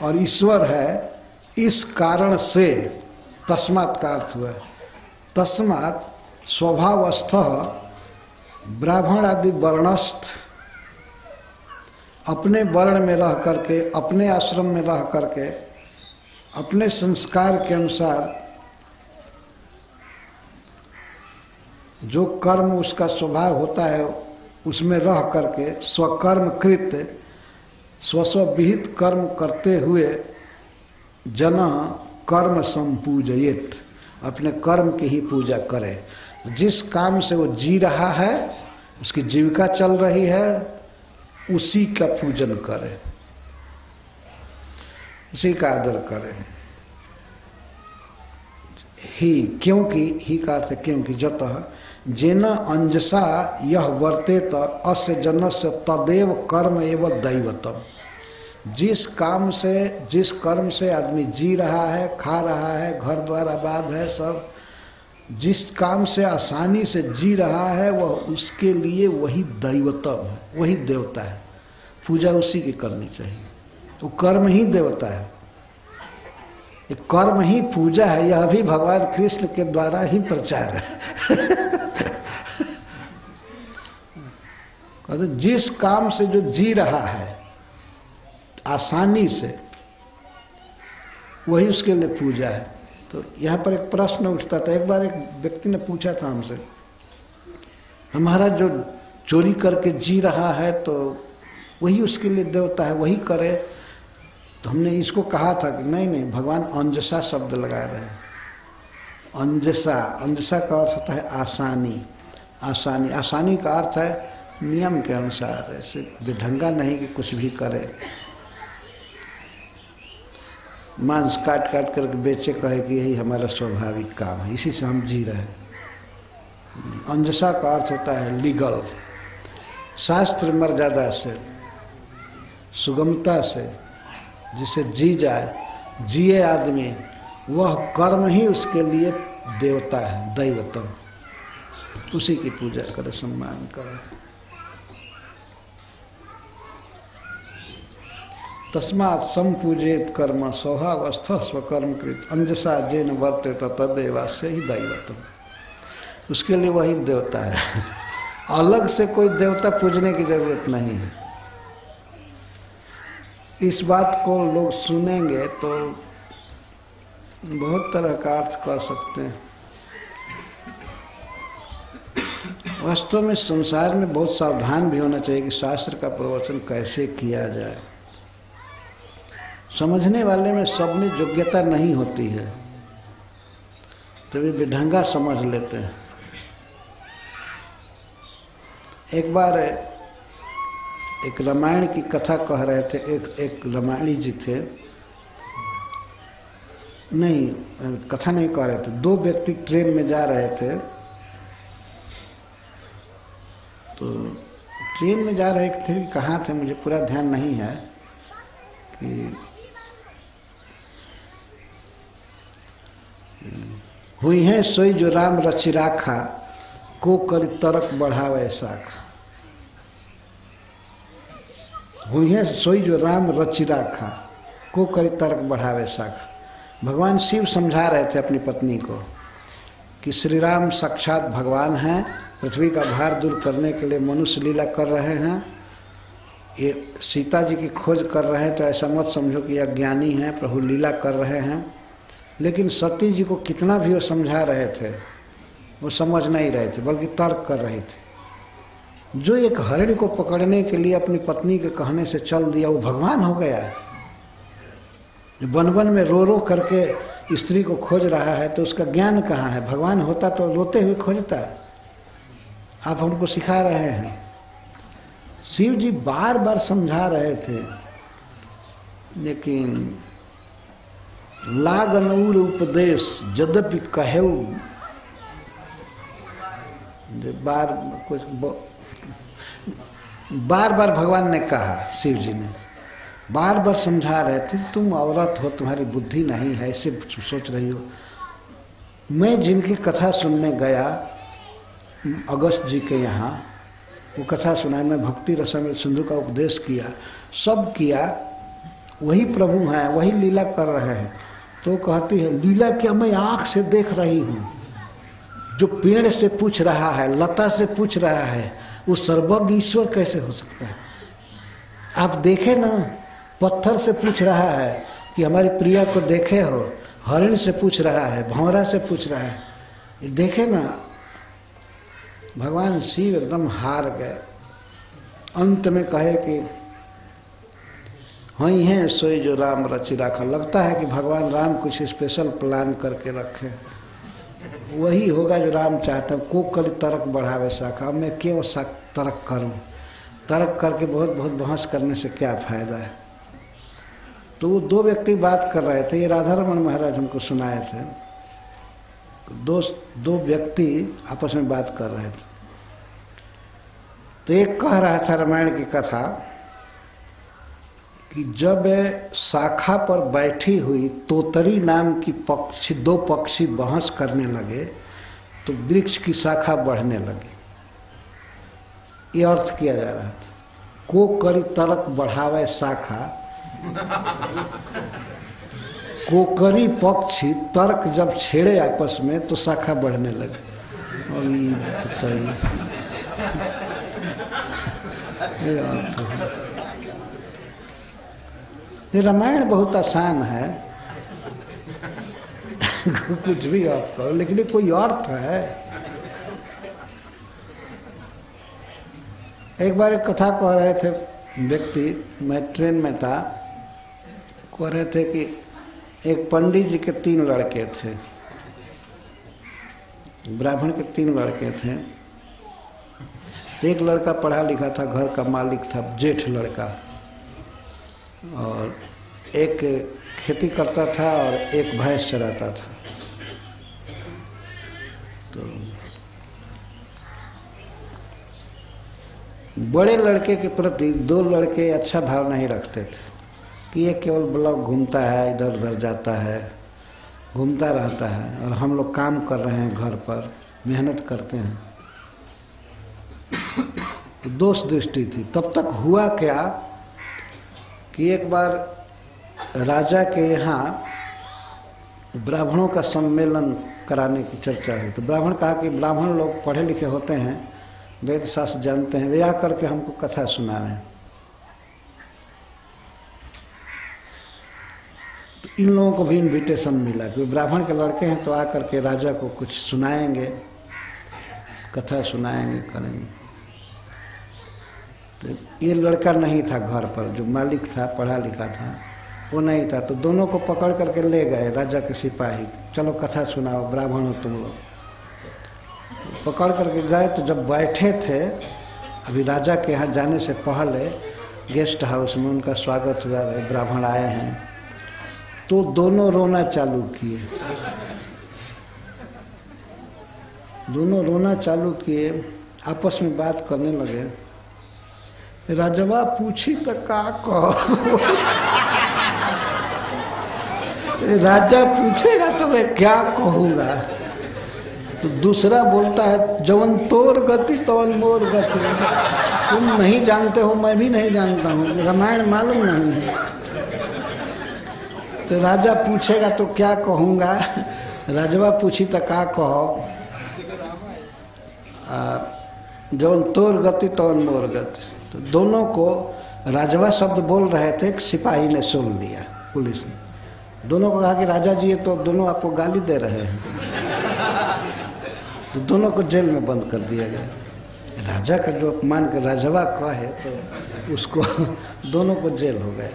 A: और ईश्वर है, इस कारण से, तस्मात् का अर्थ हुआ तस्मात् स्वभावस्थ ब्राह्मण आदि वर्णस्थ अपने वर्ण में रह करके, अपने आश्रम में रह करके, अपने संस्कार के अनुसार जो कर्म उसका स्वभाव होता है उसमें रह करके स्वकर्म कृत स्वस्वविहित कर्म करते हुए जन कर्म संपूजयेत, अपने कर्म की ही पूजा करे। जिस काम से वो जी रहा है, उसकी जीविका चल रही है, उसी का पूजन करे, उसी का आदर करे। ही, क्योंकि, ही का अर्थ क्योंकि, जतः जेन अंजसा यह वर्तेत अस्य जनस्य तदेव कर्म एवं दैवतम। जिस काम से, जिस कर्म से आदमी जी रहा है, खा रहा है, घर द्वार आबाद है, सब जिस काम से आसानी से जी रहा है वह उसके लिए वही दैवतम है, वही देवता है। पूजा उसी की करनी चाहिए। वो कर्म ही देवता है, ये कर्म ही पूजा है। यह भी भगवान कृष्ण के द्वारा ही प्रचार है। जिस काम से जो जी रहा है आसानी से, वही उसके लिए पूजा है। तो यहाँ पर एक प्रश्न उठता था। एक बार एक व्यक्ति ने पूछा था हमसे, हमारा जो चोरी करके जी रहा है तो वही उसके लिए देवता है, वही करे। तो हमने इसको कहा था कि नहीं नहीं, भगवान अंजसा शब्द लगा रहे हैं। अंजसा, अंजसा का अर्थ होता है आसानी। आसानी, आसानी का अर्थ है नियम के अनुसार, ऐसे बेढंगा नहीं कि कुछ भी करे। मांस काट काट करके बेचे, कहे कि यही हमारा स्वाभाविक काम है, इसी से हम जी रहे हैं। अंजसा का अर्थ होता है लीगल, शास्त्र मर्यादा से, सुगमता से, जिसे जी जाए, जिए आदमी, वह कर्म ही उसके लिए देवता है, दैवतम। उसी की पूजा करे, सम्मान करे। तस्मात् संपूजेत कर्म स्वभावस्थ स्वकर्म कृत अंजसा जेन वर्तेत तदेवास्य ही दैवतम। उसके लिए वही देवता है, अलग से कोई देवता पूजने की जरूरत नहीं है। इस बात को लोग सुनेंगे तो बहुत तरह का अर्थ कर सकते हैं। वास्तव में संसार में बहुत सावधान भी होना चाहिए कि शास्त्र का प्रवचन कैसे किया जाए। समझने वाले में सब में योग्यता नहीं होती है, तो वे बेढंगा समझ लेते हैं। एक बार एक रामायण की कथा कह रहे थे, एक रामायणी जी थे, नहीं कथा नहीं कह रहे थे, दो व्यक्ति ट्रेन में जा रहे थे। तो ट्रेन में जा रहे थे, कहाँ थे मुझे पूरा ध्यान नहीं है कि हुई है सोई जो राम रचि राखा, को कर तरक बढ़ावे शाखा। हुई है सोई जो राम रचि राखा, को कर तरक बढ़ावे शाखा। भगवान शिव समझा रहे थे अपनी पत्नी को कि श्री राम साक्षात भगवान हैं, पृथ्वी का भार दूर करने के लिए मनुष्य लीला कर रहे हैं। ये सीता जी की खोज कर रहे हैं तो ऐसा मत समझो कि अज्ञानी हैं, प्रभु लीला कर रहे हैं। लेकिन सती जी को कितना भी वो समझा रहे थे, वो समझ नहीं रहे थे, बल्कि तर्क कर रहे थे। जो एक हरिण को पकड़ने के लिए अपनी पत्नी के कहने से चल दिया, वो भगवान हो गया है। वन वन में रो रो करके स्त्री को खोज रहा है तो उसका ज्ञान कहाँ है? भगवान होता तो रोते हुए खोजता। आप हमको सिखा रहे हैं। शिव जी बार बार समझा रहे थे, लेकिन लागनऊर उपदेश यद्यपि कहेऊ, बार बार भगवान ने कहा, शिव जी ने बार बार समझा रहे थे, तुम औरत हो, तुम्हारी बुद्धि नहीं है, ऐसे सोच रही हो। मैं जिनकी कथा सुनने गया अगस्त जी के यहाँ वो कथा सुनाई, मैं भक्ति रसामृत सिंधु का उपदेश किया, सब किया, वही प्रभु हैं, वही लीला कर रहे हैं। तो कहती है लीला क्या मैं आँख से देख रही हूँ, जो पेड़ से पूछ रहा है, लता से पूछ रहा है, वो सर्वज्ञ ईश्वर कैसे हो सकता है? आप देखे ना, पत्थर से पूछ रहा है कि हमारी प्रिया को देखे हो, हरिण से पूछ रहा है, भंवरा से पूछ रहा है, देखे ना। भगवान शिव एकदम हार गए। अंत में कहे कि वही हैं सोई जो राम रचि राखा। लगता है कि भगवान राम कुछ स्पेशल प्लान करके रखे, वही होगा जो राम चाहते हैं। को कल तर्क बढ़ावे शाखा, अब मैं क्यों तर्क करूं? तर्क करके बहुत बहुत बहस करने से क्या फायदा है? तो वो दो व्यक्ति बात कर रहे थे, ये राधा रमन महाराज हमको सुनाए थे। दो व्यक्ति आपस में बात कर रहे थे। तो एक कह रहा था रामायण की कथा कि जब शाखा पर बैठी हुई तोतरी नाम की पक्षी, दो पक्षी बहस करने लगे तो वृक्ष की शाखा बढ़ने लगी। ये अर्थ किया जा रहा था, को करी तर्क बढ़ावे शाखा, कोकरी पक्षी तर्क जब छेड़े आपस में तो शाखा बढ़ने लगी। ये अर्थ है। ये रामायण बहुत आसान है कुछ भी अर्थ करो, लेकिन ये कोई अर्थ है। एक बार एक कथा कह रहे थे व्यक्ति, मैं ट्रेन में था, कह रहे थे कि एक पंडित जी के 3 लड़के थे, ब्राह्मण के 3 लड़के थे। तो एक लड़का पढ़ा लिखा था, घर का मालिक था, जेठ लड़का, और एक खेती करता था और एक भैंस चराता था। तो बड़े लड़के के प्रति 2 लड़के अच्छा भाव नहीं रखते थे कि ये केवल ब्लॉक घूमता है, इधर उधर जाता है, घूमता रहता है, और हम लोग काम कर रहे हैं, घर पर मेहनत करते हैं। तो दोष दृष्टि थी। तब तक हुआ क्या कि एक बार राजा के यहाँ ब्राह्मणों का सम्मेलन कराने की चर्चा हुई। तो ब्राह्मण कहा कि ब्राह्मण लोग पढ़े लिखे होते हैं, वेद शास्त्र जानते हैं, वे आकर के हमको कथा सुना रहे हैं। तो इन लोगों को भी इनविटेशन मिला कि ब्राह्मण के लड़के हैं तो आकर के राजा को कुछ सुनाएंगे, कथा सुनाएंगे, करेंगे। तो ये लड़का नहीं था घर पर, जो मालिक था, पढ़ा लिखा था, वो नहीं था। तो दोनों को पकड़ करके ले गए राजा के सिपाही, चलो कथा सुनाओ, ब्राह्मण हो तुम लोग। पकड़ करके गए। तो जब बैठे थे, अभी राजा के यहाँ जाने से पहले गेस्ट हाउस में उनका स्वागत हुआ, ब्राह्मण आए हैं, तो दोनों रोना चालू किए। दोनों रोना चालू किए, आपस में बात करने लगे। राजवा पूछी तो का कहो राजा पूछेगा तो मैं क्या कहूँगा? तो दूसरा बोलता है, जवन तोर गति तवन मोर गति। तुम नहीं जानते हो, मैं भी नहीं जानता हूँ, रामायण मालूम नहीं है। तो राजा पूछेगा तो क्या कहूँगा? राजवा पूछी तो का कहो, जवन तोर गति तवन मोर गति। तो दोनों को राजवा शब्द बोल रहे थे, सिपाही ने सुन लिया, पुलिस ने। दोनों को कहा कि राजा जी ये तो दोनों आपको गाली दे रहे हैं। तो दोनों को जेल में बंद कर दिया गया। राजा का जो अपमान के राजवा कहे तो उसको दोनों को जेल हो गया।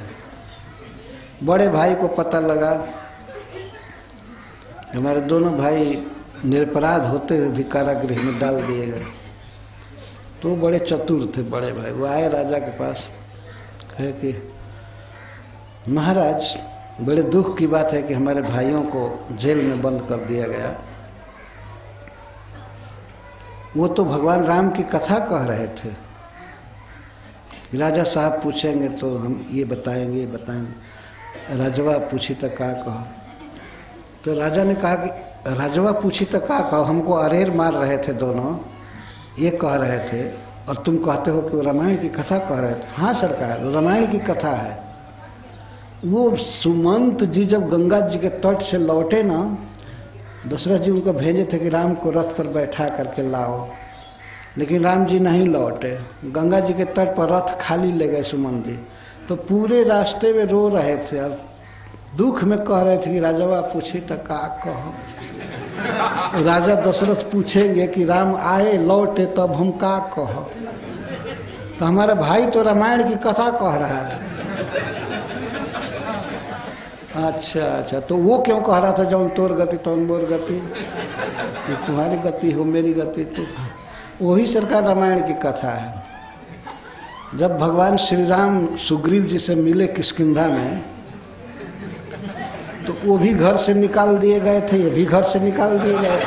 A: बड़े भाई को पता लगा, हमारे दोनों भाई निरपराध होते हुए भी कारागृह में डाल दिए गए। तो बड़े चतुर थे बड़े भाई। वो आए राजा के पास, कहे कि महाराज बड़े दुख की बात है कि हमारे भाइयों को जेल में बंद कर दिया गया। वो तो भगवान राम की कथा कह रहे थे। राजा साहब पूछेंगे तो हम ये बताएंगे, ये बताएंगे। राजवा पूछी तो का कहो। तो राजा ने कहा कि राजवा पूछी तो का कहो, हमको अरेर मार रहे थे दोनों ये कह रहे थे और तुम कहते हो कि वो रामायण की कथा कह रहे थे। हाँ सरकार, रामायण की कथा है। वो सुमंत जी जब गंगा जी के तट से लौटे ना, दशरथ जी उनको भेजे थे कि राम को रथ पर बैठा करके लाओ, लेकिन राम जी नहीं लौटे। गंगा जी के तट पर रथ खाली ले गए सुमंत जी, तो पूरे रास्ते में रो रहे थे और दुख में कह रहे थे कि राजावा पूछी तो का कहो। राजा दशरथ पूछेंगे कि राम आए लौटे तब हम का कहो। तो हमारा भाई तो रामायण की कथा कह रहा था। अच्छा अच्छा, तो वो क्यों कह रहा था जौन तोर गति तौन मोर गति, तुम्हारी गति हो मेरी गति तो। वही सरकार रामायण की कथा है। जब भगवान श्री राम सुग्रीव जी से मिले किष्किंधा में, तो वो भी घर से निकाल दिए गए थे, ये भी घर से निकाल दिए गए थे।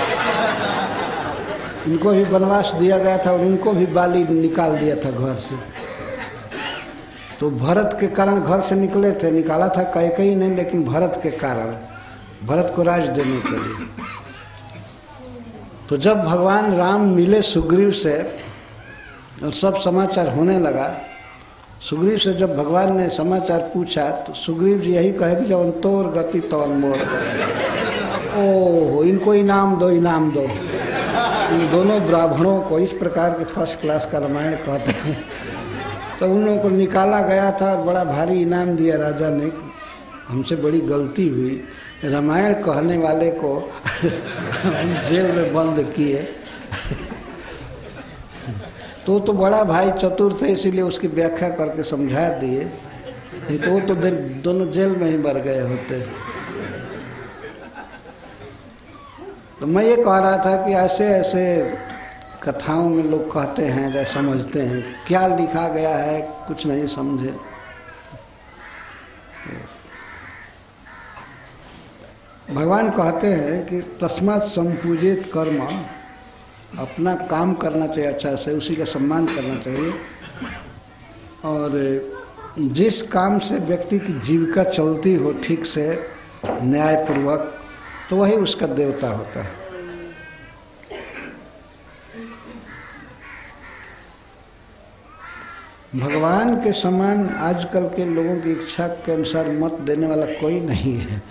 A: इनको भी वनवास दिया गया था और उनको भी बाली निकाल दिया था घर से। तो भरत के कारण घर से निकले थे, निकाला था कैकेयी नहीं, लेकिन भरत के कारण, भरत को राज देने के लिए। तो जब भगवान राम मिले सुग्रीव से और सब समाचार होने लगा, सुग्रीव से जब भगवान ने समाचार पूछा तो सुग्रीव जी यही कहे कि जब तोर गति तौन मोर। ओह, इनको इनाम दो, इनाम दो। इन दोनों ब्राह्मणों को इस प्रकार के फर्स्ट क्लास का रामायण कहते हैं। तो उन लोगों को निकाला गया था और बड़ा भारी इनाम दिया राजा ने। हमसे बड़ी गलती हुई, रामायण कहने वाले को जेल में बंद किए। तो बड़ा भाई चतुर थे, इसीलिए उसकी व्याख्या करके समझा दिए, नहीं तो वो तो दोनों जेल में ही मर गए होते। तो मैं ये कह रहा था कि ऐसे ऐसे कथाओं में लोग कहते हैं या समझते हैं, क्या लिखा गया है कुछ नहीं समझे। भगवान कहते हैं कि तस्मात् संपूजित कर्म, अपना काम करना चाहिए अच्छा से, उसी का सम्मान करना चाहिए। और जिस काम से व्यक्ति की जीविका चलती हो ठीक से न्यायपूर्वक, तो वही उसका देवता होता है। भगवान के समान आजकल के लोगों की इच्छा के अनुसार मत देने वाला कोई नहीं है।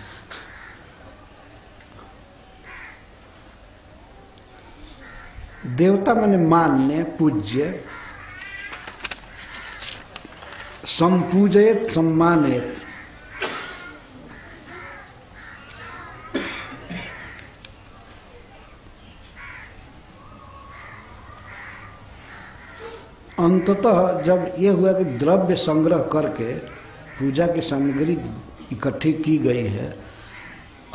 A: देवता माने मान्य, पूज्य, संपूजयत सम्मानित। अंततः जब ये हुआ कि द्रव्य संग्रह करके पूजा की सामग्री इकट्ठी की गई है,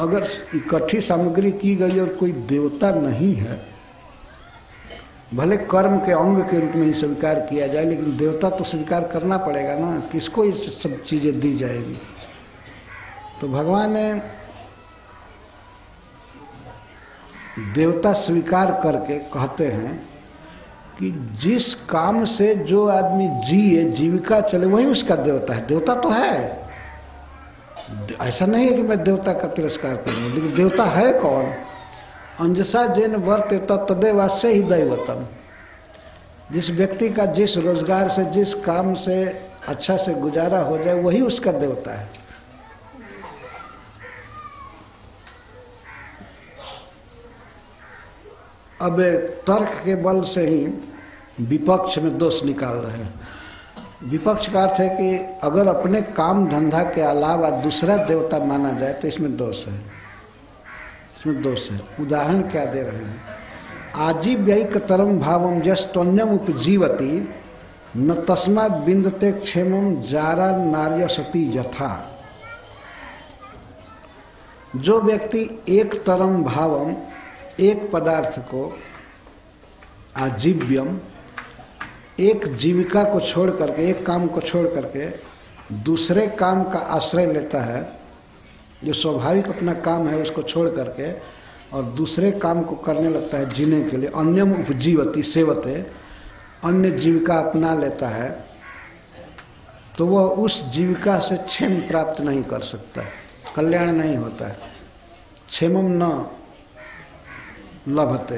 A: अगर इकट्ठी सामग्री की गई और कोई देवता नहीं है, भले कर्म के अंग के रूप में ही स्वीकार किया जाए, लेकिन देवता तो स्वीकार करना पड़ेगा ना, किसको ये सब चीज़ें दी जाएगी। तो भगवान ने देवता स्वीकार करके कहते हैं कि जिस काम से जो आदमी जिए, जीविका चले, वही उसका देवता है। देवता तो है, ऐसा नहीं है कि मैं देवता का तिरस्कार करूँ, लेकिन देवता है कौन? अंजसा जैन वर्ते तदेवास्य ही दैवतम। जिस व्यक्ति का जिस रोजगार से, जिस काम से अच्छा से गुजारा हो जाए, वही उसका देवता है। अब तर्क के बल से ही विपक्ष में दोष निकाल रहे हैं। विपक्ष का अर्थ है कि अगर अपने काम धंधा के अलावा दूसरा देवता माना जाए तो इसमें दोष है, इसमें दोष है। उदाहरण क्या दे रहे हैं? आजीव्यैकतरम भावम यस्तन्यम उपजीवति न तस्मात् बिंदते क्षेमम जारा नार्यसति यथा। जो व्यक्ति एक तरम भावम, एक पदार्थ को, आजीव्यम, एक जीविका को छोड़ करके, एक काम को छोड़ करके दूसरे काम का आश्रय लेता है, जो स्वाभाविक अपना काम है उसको छोड़ करके और दूसरे काम को करने लगता है जीने के लिए, अन्यम उपजीवति सेवते, अन्य जीविका अपना लेता है, तो वह उस जीविका से क्षेम प्राप्त नहीं कर सकता, कल्याण नहीं होता है। क्षेमम न लभते,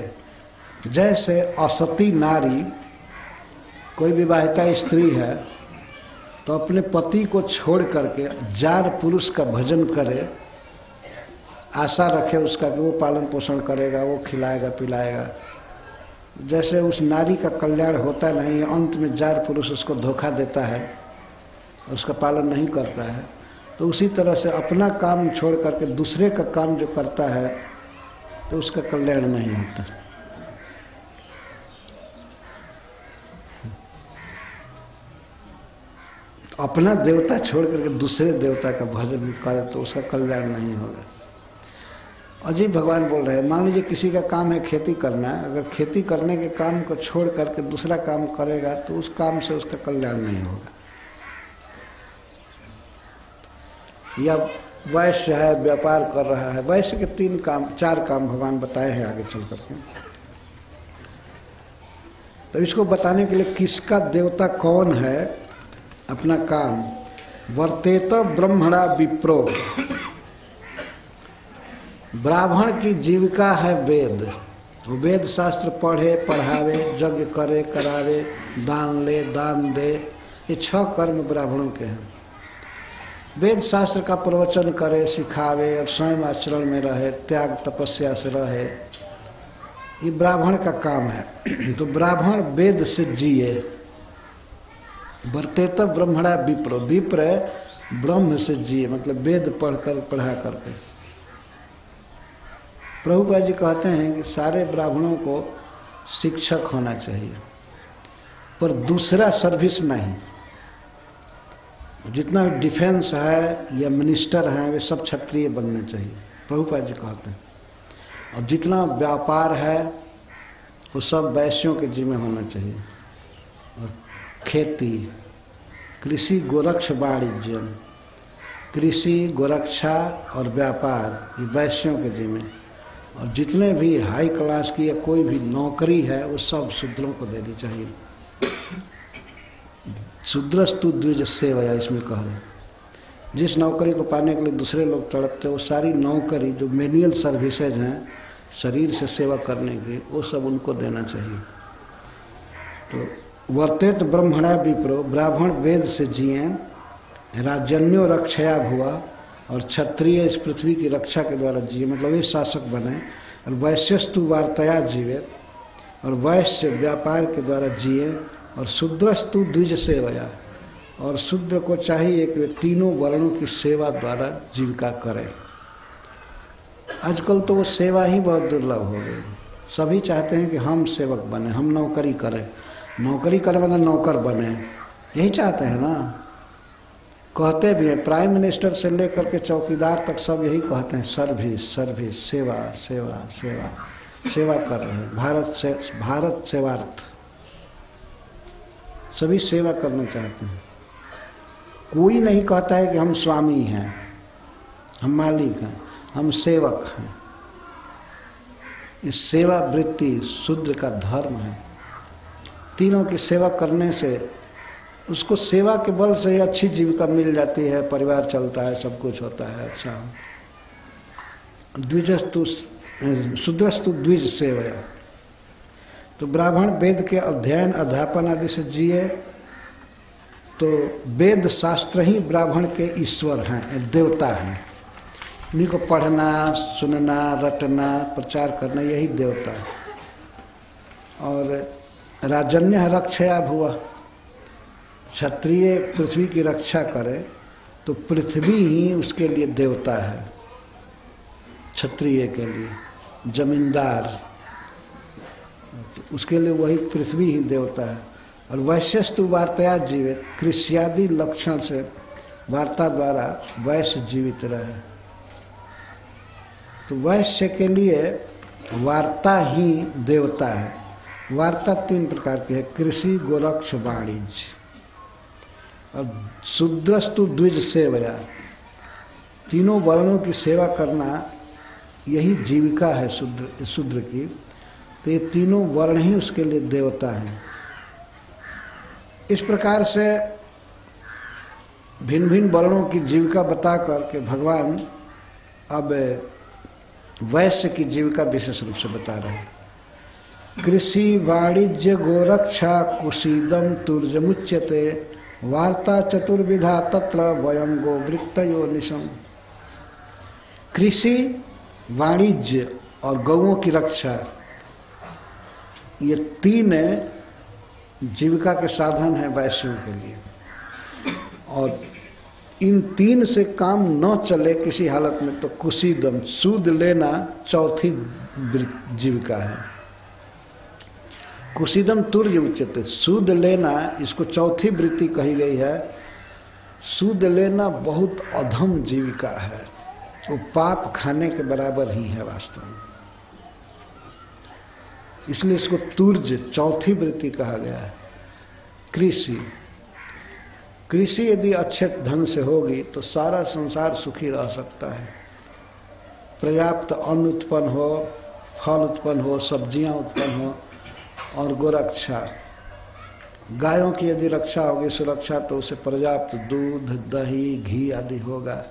A: जैसे असती नारी, कोई विवाहिता स्त्री है तो अपने पति को छोड़ करके जार पुरुष का भजन करे, आशा रखे उसका कि वो पालन पोषण करेगा, वो खिलाएगा पिलाएगा, जैसे उस नारी का कल्याण होता नहीं, अंत में जार पुरुष उसको धोखा देता है, उसका पालन नहीं करता है, तो उसी तरह से अपना काम छोड़ करके दूसरे का काम जो करता है तो उसका कल्याण नहीं होता। अपना देवता छोड़ करके दूसरे देवता का भजन करे तो उसका कल्याण नहीं होगा। अजीब भगवान बोल रहे हैं, मान लीजिए किसी का काम है खेती करना, अगर खेती करने के काम को छोड़ करके दूसरा काम करेगा तो उस काम से उसका कल्याण नहीं होगा। या वैश्य है, व्यापार कर रहा है, वैश्य के 4 काम भगवान बताए हैं आगे चल करके। तो इसको बताने के लिए किसका देवता कौन है, अपना काम। वर्तेत ब्रह्मणा विप्रो, ब्राह्मण की जीविका है वेद, वो वेद शास्त्र पढ़े पढ़ावे, यज्ञ करे करावे, दान ले दान दे, ये 6 कर्म ब्राह्मणों के हैं। वेद शास्त्र का प्रवचन करे, सिखावे और स्वयं आचरण में रहे, त्याग तपस्या से रहे, ये ब्राह्मण का काम है। तो ब्राह्मण वेद से जिए। वर्तेत ब्रह्मणा विप्रो, विप्र ब्रह्म से जिए, मतलब वेद पढ़कर पढ़ा करके। प्रभुपाद जी कहते हैं कि सारे ब्राह्मणों को शिक्षक होना चाहिए, पर दूसरा सर्विस नहीं। जितना डिफेंस है या मिनिस्टर हैं वे सब क्षत्रिय बनने चाहिए, प्रभुपाद जी कहते हैं। और जितना व्यापार है वो सब वैश्यों के जिम्मे होना चाहिए। और खेती, कृषि गोरक्ष वाणिज्य, कृषि गोरक्षा और व्यापार ये वैश्यों के जिम्मे। और जितने भी हाई क्लास की या कोई भी नौकरी है वो सब शूद्रों को देनी चाहिए। शूद्रस्तु द्विज सेवया इसमें कह रहे हैं। जिस नौकरी को पाने के लिए दूसरे लोग तड़पते, वो सारी नौकरी जो मैनुअल सर्विसेज हैं शरीर से सेवा करने की, वो सब उनको देना चाहिए। तो वर्तेत ब्रह्मणा विप्रो, ब्राह्मण वेद से जिए, राजन्यो रक्षया भुआ, और क्षत्रिय इस पृथ्वी की रक्षा के द्वारा जिए, मतलब ये शासक बने। और वैश्यस्तु वार्तया जीवे, और वैश्य व्यापार के द्वारा जिए। और शूद्रस्तु द्विज सेवया, और शूद्र को चाहिए कि वे तीनों वर्णों की सेवा द्वारा जीविका करे। आजकल तो वो सेवा ही बहुत दुर्लभ हो गई। सभी चाहते हैं कि हम सेवक बने, हम नौकरी करें, नौकरी करें मतलब नौकर बने, यही चाहते हैं ना। कहते भी हैं, प्राइम मिनिस्टर से लेकर के चौकीदार तक सब यही कहते हैं, सर्विस सर्विस, सेवा सेवा सेवा, सेवा कर रहे हैं। भारत सेवार्थ, सभी सेवा करना चाहते हैं। कोई नहीं कहता है कि हम स्वामी हैं, हम मालिक हैं, हम सेवक हैं। इस सेवा वृत्ति शूद्र का धर्म है। तीनों की सेवा करने से उसको सेवा के बल से ही अच्छी जीविका मिल जाती है, परिवार चलता है, सब कुछ होता है अच्छा। द्विजस्तु शूद्रस्तु द्विज सेवया, तो ब्राह्मण वेद के अध्ययन अध्यापन आदि से जिए। तो वेद शास्त्र ही ब्राह्मण के ईश्वर हैं, देवता हैं। उन्हीं को पढ़ना, सुनना, रटना, प्रचार करना, यही देवता है। और राजन्य रक्षया भुआ, क्षत्रिय पृथ्वी की रक्षा करे तो पृथ्वी ही उसके लिए देवता है। क्षत्रिय के लिए जमींदार, उसके लिए वही पृथ्वी ही देवता है। और वैश्यस्तु वार्तया जीवित, कृष्यादि लक्षण से वार्ता द्वारा वैश्य जीवित रहे। तो वैश्य के लिए वार्ता ही देवता है। वार्ता 3 प्रकार की है, कृषि गोरक्ष वाणिज्य। और शूद्रस्तु द्विज सेवया, तीनों वर्णों की सेवा करना यही जीविका है शूद्र की। तो ये तीनों वर्ण ही उसके लिए देवता हैं। इस प्रकार से भिन्न भिन्न वर्णों की जीविका बता करके भगवान अब वैश्य की जीविका विशेष रूप से बता रहे हैं। कृषि वाणिज्य गोरक्षा कुशीदम तुर्जमुच्यते वार्ता चतुर्विधा तत्र वयम गोवृत्तयो निशम। कृषि, वाणिज्य और गौओं की रक्षा, ये तीन जीविका के साधन हैं वैश्यों के लिए। और इन तीन से काम न चले किसी हालत में तो कुशीदम, सूद लेना चौथी जीविका है। कुशीदम तुर्य उच्यते, सूद लेना, इसको चौथी वृत्ति कही गई है। सूद लेना बहुत अधम जीविका है, वो पाप खाने के बराबर ही है वास्तव में, इसलिए इसको तुर्य चौथी वृत्ति कहा गया है। कृषि, कृषि यदि अच्छे ढंग से होगी तो सारा संसार सुखी रह सकता है। पर्याप्त अन्न उत्पन्न हो, फल उत्पन्न हो, सब्जियां उत्पन्न हो, और गोरक्षा, गायों की यदि रक्षा होगी, सुरक्षा, तो उसे पर्याप्त दूध, दही, घी आदि होगा,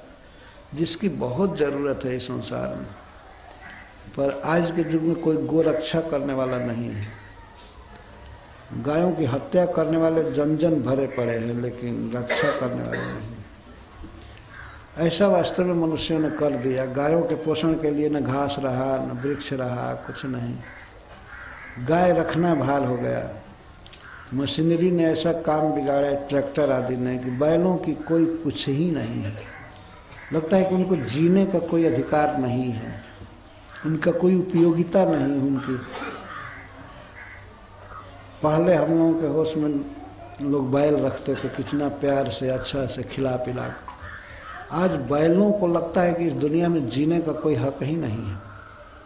A: जिसकी बहुत ज़रूरत है इस संसार में। पर आज के युग में कोई गोरक्षा करने वाला नहीं है। गायों की हत्या करने वाले जन जन भरे पड़े हैं, लेकिन रक्षा करने वाले नहीं। ऐसा वास्तव में मनुष्यों ने कर दिया। गायों के पोषण के लिए न घास रहा, न वृक्ष रहा, कुछ नहीं। गाय रखना भार हो गया। मशीनरी ने ऐसा काम बिगाड़ा, ट्रैक्टर आदि ने, कि बैलों की कोई पूछ ही नहीं है। लगता है कि उनको जीने का कोई अधिकार नहीं है, उनका कोई उपयोगिता नहीं उनकी। पहले हम लोगों के होश में लोग बैल रखते थे, कितना प्यार से अच्छा से खिला पिला। आज बैलों को लगता है कि इस दुनिया में जीने का कोई हक ही नहीं है,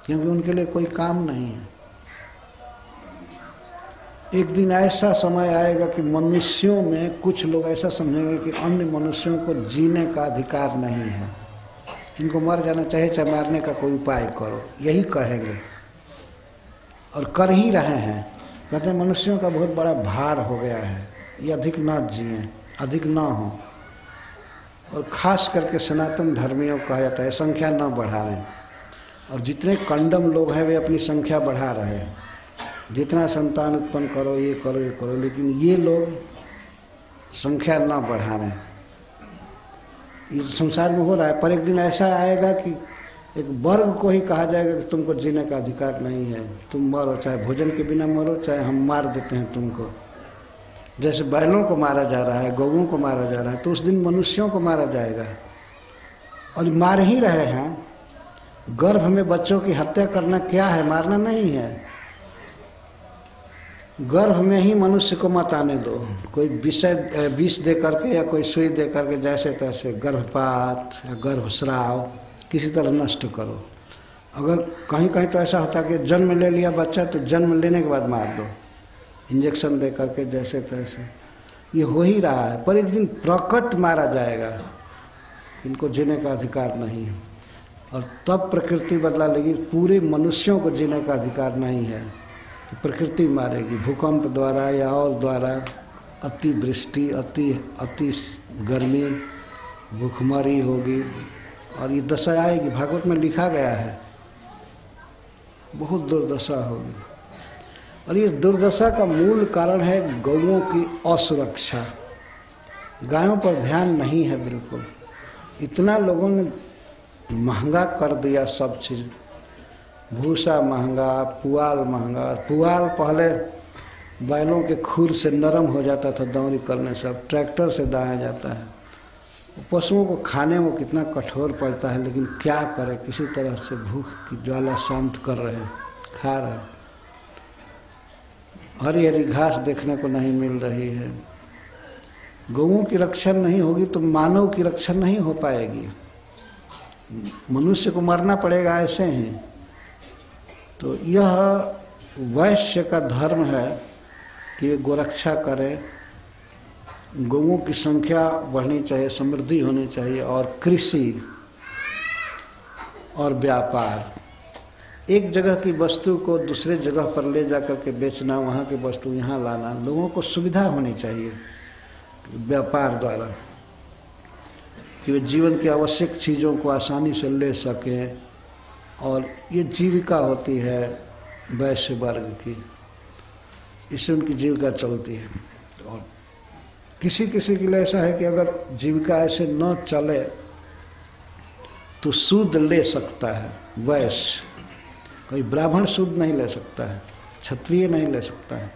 A: क्योंकि उनके लिए कोई काम नहीं है। एक दिन ऐसा समय आएगा कि मनुष्यों में कुछ लोग ऐसा समझेंगे कि अन्य मनुष्यों को जीने का अधिकार नहीं है, इनको मर जाना चाहिए, चाहे मारने का कोई उपाय करो, यही कहेंगे और कर ही रहे हैं। कहते हैं मनुष्यों का बहुत बड़ा भार हो गया है, ये अधिक ना जिएं, अधिक ना हो। और खास करके सनातन धर्मियों को कहा जाता है संख्या ना बढ़ाएं। और जितने कंडम लोग हैं वे अपनी संख्या बढ़ा रहे हैं, जितना संतान उत्पन्न करो, ये करो, ये करो, लेकिन ये लोग संख्या ना बढ़ा रहे हैं। ये संसार में हो रहा है। पर एक दिन ऐसा आएगा कि एक वर्ग को ही कहा जाएगा कि तुमको जीने का अधिकार नहीं है, तुम मरो, चाहे भोजन के बिना मरो, चाहे हम मार देते हैं तुमको। जैसे बैलों को मारा जा रहा है, गौओं को मारा जा रहा है, तो उस दिन मनुष्यों को मारा जाएगा। और मार ही रहे हैं। गर्भ में बच्चों की हत्या करना क्या है? मारना नहीं है। गर्भ में ही मनुष्य को मत आने दो। कोई विष दे करके या कोई सुई दे करके जैसे तैसे गर्भपात या गर्भस्राव किसी तरह नष्ट करो। अगर कहीं कहीं तो ऐसा होता है कि जन्म ले लिया बच्चा तो जन्म लेने के बाद मार दो, इंजेक्शन दे करके जैसे तैसे। ये हो ही रहा है। पर एक दिन प्रकट मारा जाएगा, इनको जीने का अधिकार नहीं है। और तब प्रकृति बदला लेगी। पूरे मनुष्यों को जीने का अधिकार नहीं है तो प्रकृति मारेगी, भूकंप द्वारा या और द्वारा। अति वृष्टि, अति गर्मी, भूखमरी होगी और ये दशा आएगी। भागवत में लिखा गया है, बहुत दुर्दशा होगी। और इस दुर्दशा का मूल कारण है गौओं की असुरक्षा। गायों पर ध्यान नहीं है बिल्कुल। इतना लोगों ने महंगा कर दिया सब चीज़, भूसा महंगा, पुआल महंगा। पुआल पहले बैलों के खुर से नरम हो जाता था दौरी करने से, अब ट्रैक्टर से दाया जाता है। पशुओं को खाने में कितना कठोर पड़ता है, लेकिन क्या करें, किसी तरह से भूख की ज्वाला शांत कर रहे हैं, खा रहे हैं। हरी हरी घास देखने को नहीं मिल रही है। गौओं की रक्षा नहीं होगी तो मानव की रक्षा नहीं हो पाएगी। मनुष्य को मरना पड़ेगा ऐसे ही। तो यह वैश्य का धर्म है कि गोरक्षा करें, गौओं की संख्या बढ़नी चाहिए, समृद्धि होनी चाहिए। और कृषि और व्यापार, एक जगह की वस्तु को दूसरे जगह पर ले जा कर के बेचना, वहाँ की वस्तु यहाँ लाना, लोगों को सुविधा होनी चाहिए व्यापार द्वारा, कि वे जीवन की आवश्यक चीज़ों को आसानी से ले सकें। और ये जीविका होती है, वैश्य वर्ग की, इससे उनकी जीविका चलती है। और किसी किसी के लिए ऐसा है कि अगर जीविका ऐसे न चले तो सूद ले सकता है वैश्य, कोई ब्राह्मण सूद नहीं ले सकता है, क्षत्रिय नहीं ले सकता है।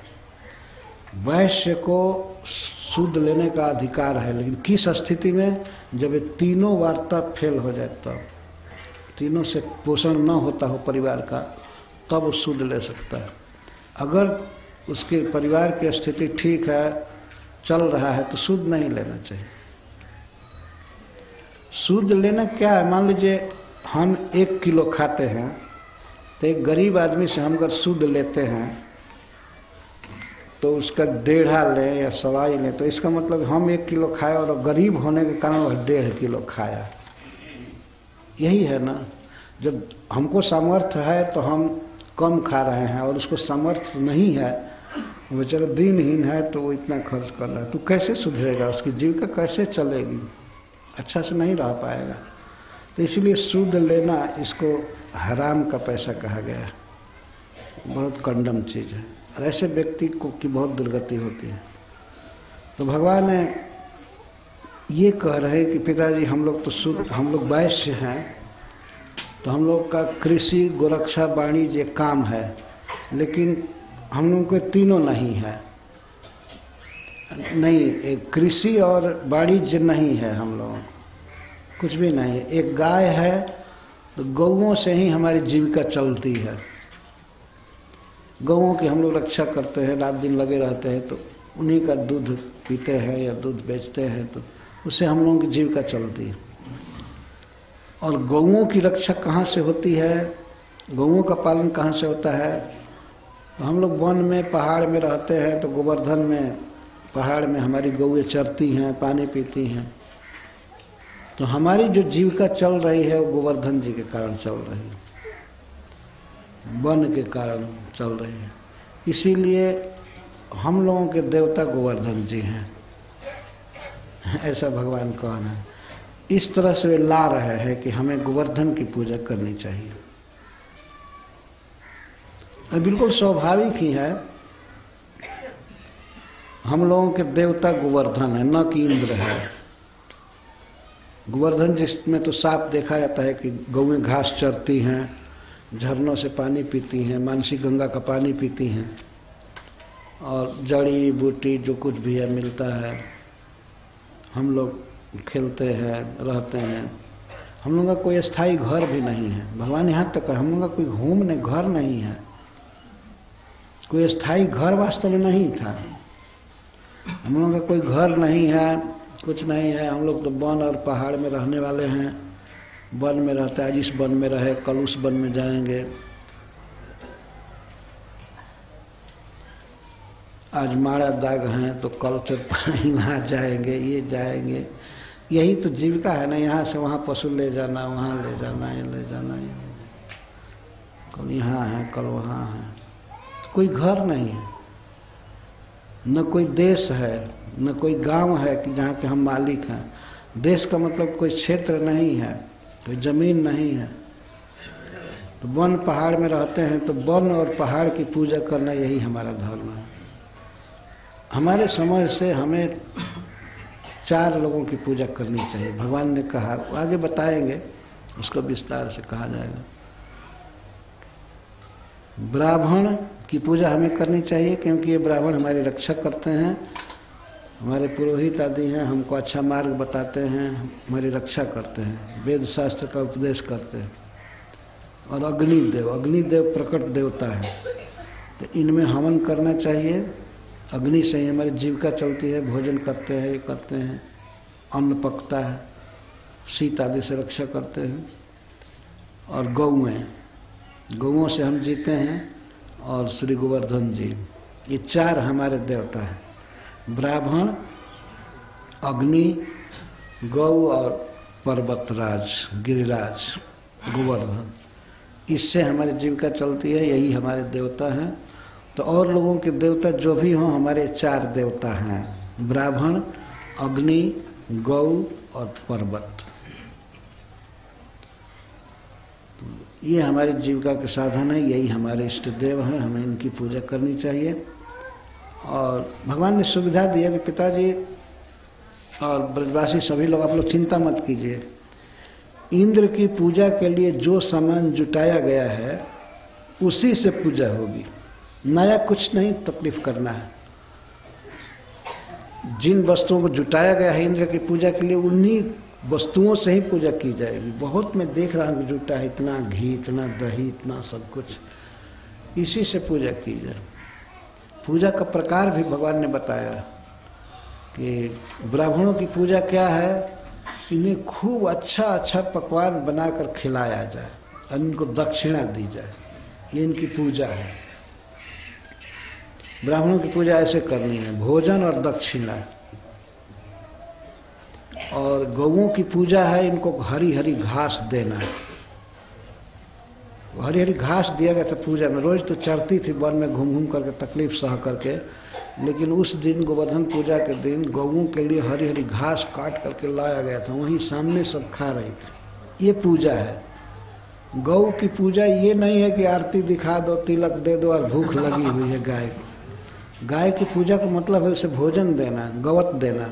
A: वैश्य को सूद लेने का अधिकार है, लेकिन किस स्थिति में, जब ये तीनों वार्ता फेल हो जाए, तब तीनों से पोषण न होता हो परिवार का, तब वो सूद ले सकता है। अगर उसके परिवार की स्थिति ठीक है, चल रहा है, तो सूद नहीं लेना चाहिए। सूद लेना क्या है, मान लीजिए हम 1 किलो खाते हैं, तो एक गरीब आदमी से हम अगर सूद लेते हैं तो उसका 1.5 लें या 1.25 लें, तो इसका मतलब हम 1 किलो खाए और गरीब होने के कारण वह 1.5 किलो खाया। यही है ना, जब हमको सामर्थ्य है तो हम कम खा रहे हैं, और उसको सामर्थ्य नहीं है, बेचारा दिनहीन है, तो वो इतना खर्च कर रहा है, तो कैसे सुधरेगा, उसकी जीविका कैसे चलेगी, अच्छा से नहीं रह पाएगा। तो इसलिए सूद लेना, इसको हराम का पैसा कहा गया है, बहुत कंडम चीज़ है, और ऐसे व्यक्ति को की बहुत दुर्गति होती है। तो भगवान ने ये कह रहे हैं कि पिताजी हम लोग तो सूद, हम लोग वैश्य हैं, तो हम लोग का कृषि, गोरक्षा, वाणिज्य काम है, लेकिन हम लोगों के तीनों नहीं है, नहीं, एक कृषि और वाणिज्य नहीं है, हम लोगों कुछ भी नहीं है। एक गाय है, तो गौओं से ही हमारी जीविका चलती है, गौओं की हम लोग रक्षा करते हैं, रात दिन लगे रहते हैं, तो उन्हीं का दूध पीते हैं या दूध बेचते हैं, तो उससे हम लोगों की जीविका चलती है। और गौओं की रक्षा कहाँ से होती है, गौओं का पालन कहाँ से होता है, तो हम लोग वन में, पहाड़ में रहते हैं, तो गोवर्धन में, पहाड़ में हमारी गौएं चरती हैं, पानी पीती हैं, तो हमारी जो जीविका चल रही है वो गोवर्धन जी के कारण चल रही है, वन के कारण चल रही है। इसीलिए हम लोगों के देवता गोवर्धन जी हैं, ऐसा भगवान कहना है। इस तरह से वे ला रहे हैं कि हमें गोवर्धन की पूजा करनी चाहिए। और बिल्कुल स्वाभाविक ही है, हम लोगों के देवता गोवर्धन है, न कि इंद्र है। गोवर्धन जिसमें तो साफ देखा जाता है कि गौएं घास चरती हैं, झरनों से पानी पीती हैं, मानसी गंगा का पानी पीती हैं, और जड़ी बूटी जो कुछ भी है मिलता है, हम लोग खेलते हैं, रहते हैं। हम लोगों का कोई स्थायी घर भी नहीं है, भगवान यहाँ तक है, हम लोगों का कोई घूमने घर नहीं है, कोई स्थायी घर वास्तव में नहीं था। हम लोगों का कोई घर नहीं है, कुछ नहीं है, हम लोग तो वन और पहाड़ में रहने वाले हैं, वन में रहता है, आज इस वन में रहे, कल उस वन में जाएंगे, आज माड़ा दाग हैं तो कल फिर वहाँ जाएंगे, ये जाएंगे, यही तो जीविका है ना। यहाँ से वहाँ पशु ले जाना, वहाँ ले जाना, ये ले जाना, ये कल यहाँ है, कल वहाँ है, कोई घर नहीं है, न कोई देश है, न कोई गांव है कि जहाँ के हम मालिक हैं। देश का मतलब कोई क्षेत्र नहीं है, कोई ज़मीन नहीं है। तो वन पहाड़ में रहते हैं, तो वन और पहाड़ की पूजा करना यही हमारा धर्म है। हमारे समझ से हमें 4 लोगों की पूजा करनी चाहिए, भगवान ने कहा, आगे बताएंगे, उसको विस्तार से कहा जाएगा। ब्राह्मण की पूजा हमें करनी चाहिए, क्योंकि ये ब्राह्मण हमारी रक्षा करते हैं, हमारे पुरोहित आदि हैं, हमको अच्छा मार्ग बताते हैं, हमारी रक्षा करते हैं, वेद शास्त्र का उपदेश करते हैं। और अग्निदेव, अग्निदेव प्रकट देवता है, तो इनमें हवन करना चाहिए। अग्नि से ही हमारी जीविका चलती है, भोजन करते हैं, ये करते हैं, अन्न पकता है, शीत आदि से रक्षा करते हैं। और गौएं, गौओं से हम जीते हैं, और श्री गोवर्धन जी, ये 4 हमारे देवता हैं, ब्राह्मण, अग्नि, गौ और पर्वतराज, गिरिराज, गोवर्धन। इससे हमारी जीविका चलती है, यही हमारे देवता हैं। तो और लोगों के देवता जो भी हों, हमारे 4 देवता हैं, ब्राह्मण, अग्नि, गौ और पर्वत। ये हमारी जीविका के साधन है, यही हमारे इष्ट देव हैं, हमें इनकी पूजा करनी चाहिए। और भगवान ने सुविधा दी है कि पिताजी और ब्रजवासी सभी लोग, आप लोग चिंता मत कीजिए, इंद्र की पूजा के लिए जो सामान जुटाया गया है उसी से पूजा होगी, नया कुछ नहीं तकलीफ करना है। जिन वस्तुओं को जुटाया गया है इंद्र की पूजा के लिए, उन्हीं वस्तुओं से ही पूजा की जाएगी। बहुत मैं देख रहा हूँ कि जुटा है, इतना घी, इतना दही, इतना सब कुछ, इसी से पूजा की जाए। पूजा का प्रकार भी भगवान ने बताया कि ब्राह्मणों की पूजा क्या है, इन्हें खूब अच्छा अच्छा पकवान बनाकर खिलाया जाए और इनको दक्षिणा दी जाए, ये इनकी पूजा है। ब्राह्मणों की पूजा ऐसे करनी है, भोजन और दक्षिणा। और गौओं की पूजा है, इनको हरी हरी घास देना है। हरी हरी घास दिया गया था पूजा में, रोज तो चरती थी वन में घूम घूम करके, तकलीफ सह करके, लेकिन उस दिन गोवर्धन पूजा के दिन गौओं के लिए हरी हरी घास काट करके लाया गया था, वहीं सामने सब खा रही थी। ये पूजा है। गौ की पूजा ये नहीं है कि आरती दिखा दो, तिलक दे दो और भूख लगी हुई है गाय को। गाय की पूजा का मतलब है उसे भोजन देना, गवत देना।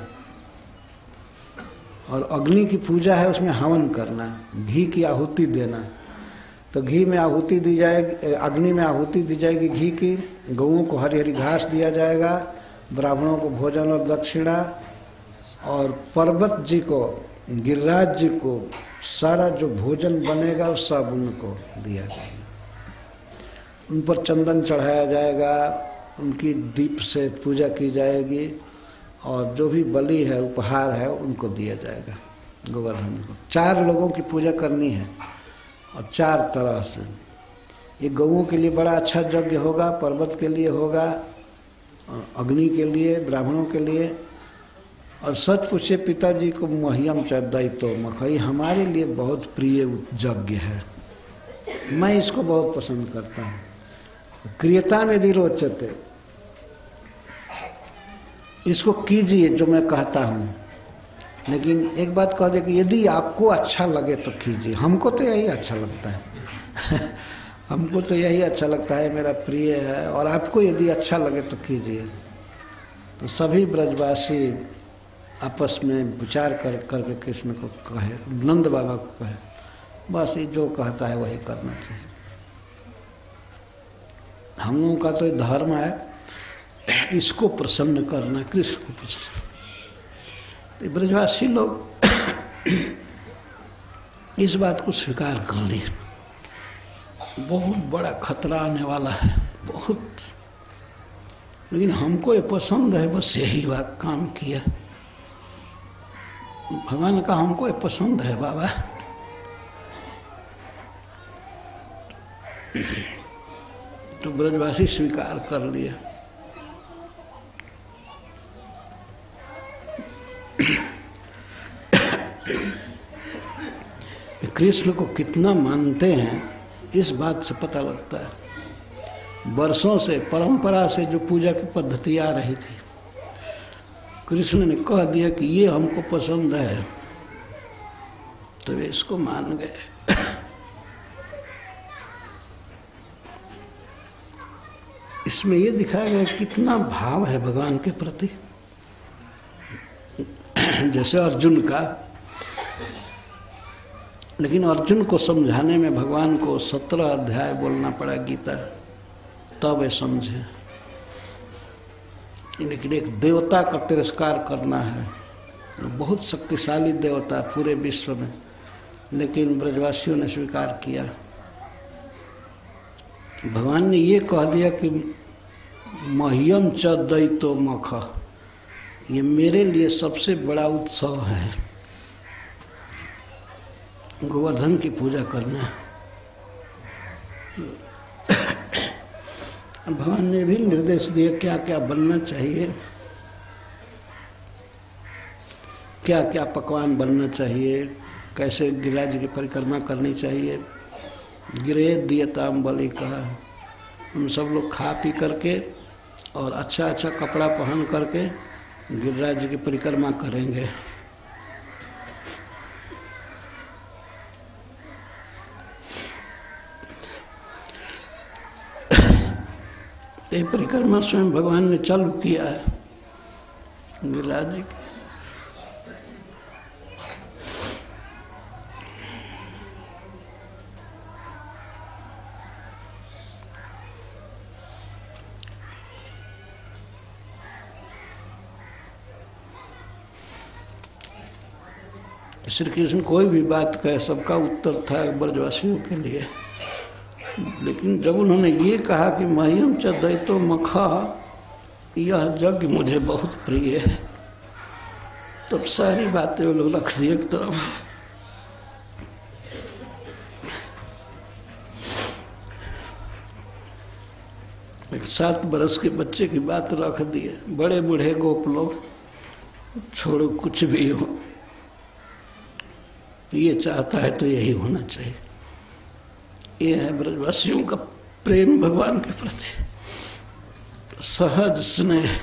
A: और अग्नि की पूजा है, उसमें हवन करना, घी की आहुति देना। तो घी में आहुति दी जाएगी, अग्नि में आहुति दी जाएगी घी की, गौओं को हरी हरी घास दिया जाएगा, ब्राह्मणों को भोजन और दक्षिणा, और पर्वत जी को, गिरिराज जी को सारा जो भोजन बनेगा वो सब उनको दिया जाएगा। उन पर चंदन चढ़ाया जाएगा, उनकी दीप से पूजा की जाएगी, और जो भी बलि है, उपहार है, उनको दिया जाएगा गोवर्धन को। 4 लोगों की पूजा करनी है और 4 तरह से। ये गौओं के लिए बड़ा अच्छा यज्ञ होगा, पर्वत के लिए होगा, अग्नि के लिए, ब्राह्मणों के लिए। और सच पूछे पिताजी को मह्यम च दैतो मखई हमारे लिए बहुत प्रिय यज्ञ है, मैं इसको बहुत पसंद करता हूँ। क्रियता यदि रोचते, इसको कीजिए जो मैं कहता हूँ, लेकिन एक बात कह दे कि यदि आपको अच्छा लगे तो कीजिए। हमको तो यही अच्छा लगता है हमको तो यही अच्छा लगता है, मेरा प्रिय है, और आपको यदि अच्छा लगे तो कीजिए। तो सभी ब्रजवासी आपस में विचार करके कृष्ण को कहे, नंद बाबा को कहे, बस ये जो कहता है वही करना चाहिए। हम लोगों का तो धर्म है इसको प्रसन्न करना, कृष्ण को प्रसन्न। तो ब्रजवासी लोग इस बात को स्वीकार कर लें। बहुत बड़ा खतरा आने वाला है, बहुत, लेकिन हमको ये पसंद है, बस यही बात काम किया। भगवान का हमको ये पसंद है बाबा। तो ब्रजवासी स्वीकार कर लिए। कृष्ण को कितना मानते हैं इस बात से पता लगता है। वर्षों से परंपरा से जो पूजा की पद्धति आ रही थी, कृष्ण ने कह दिया कि ये हमको पसंद है, तो वे इसको मान गए। इसमें ये दिखाया गया कितना भाव है भगवान के प्रति। जैसे अर्जुन का, लेकिन अर्जुन को समझाने में भगवान को 17 अध्याय बोलना पड़ा गीता, तब वे समझे। लेकिन एक देवता का तिरस्कार करना है, बहुत शक्तिशाली देवता पूरे विश्व में, लेकिन ब्रजवासियों ने स्वीकार किया। भगवान ने ये कह दिया कि मह्यम च दैतो मख, ये मेरे लिए सबसे बड़ा उत्सव है, गोवर्धन की पूजा करना। भगवान ने भी निर्देश दिए क्या क्या बनना चाहिए, क्या क्या पकवान बनना चाहिए, कैसे गिरिराज की परिक्रमा करनी चाहिए। गिरे दियताम बलि कहा, हम सब लोग खा पी करके और अच्छा अच्छा कपड़ा पहन करके गिरिराज की परिक्रमा करेंगे। ये परिक्रमा स्वयं भगवान ने चालू किया है गिरिराज जी की। श्री कृष्ण कोई भी बात कहे सबका उत्तर था ब्रजवासियों के लिए, लेकिन जब उन्होंने ये कहा कि मह्यम च दैतो मखा, यह यज्ञ मुझे बहुत प्रिय है, तब सारी बातें वो लोग रख दिए एक तरफ। एक 7 बरस के बच्चे की बात रख दिए, बड़े बूढ़े गोप लोग छोड़ो कुछ भी हो, ये चाहता है तो यही होना चाहिए। ये है ब्रजवासियों का प्रेम भगवान के प्रति, सहज स्नेह।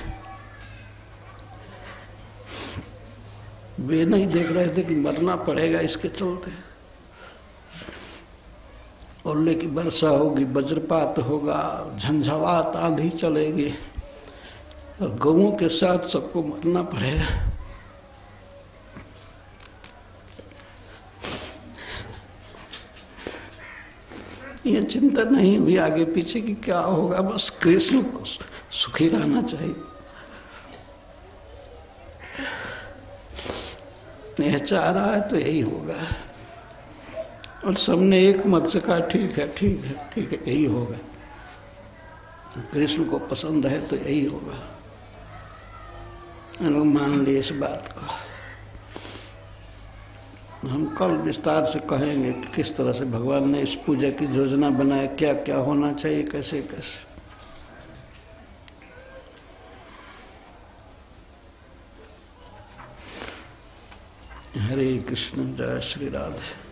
A: वे नहीं देख रहे थे कि मरना पड़ेगा इसके चलते, ओले की वर्षा होगी, वज्रपात होगा, झंझावात आंधी चलेगी और गौओं के साथ सबको मरना पड़ेगा। ये चिंता नहीं हुई आगे पीछे की क्या होगा, बस कृष्ण को सुखी रहना चाहिए। यह चाह रहा है तो यही होगा, और सबने एक मत से कहा ठीक है ठीक है ठीक है यही होगा, कृष्ण को पसंद है तो यही होगा। लोग मान लिए इस बात को। हम कल विस्तार से कहेंगे कि किस तरह से भगवान ने इस पूजा की योजना बनाया, क्या क्या होना चाहिए, कैसे कैसे। हरे कृष्ण, जय श्री राधे।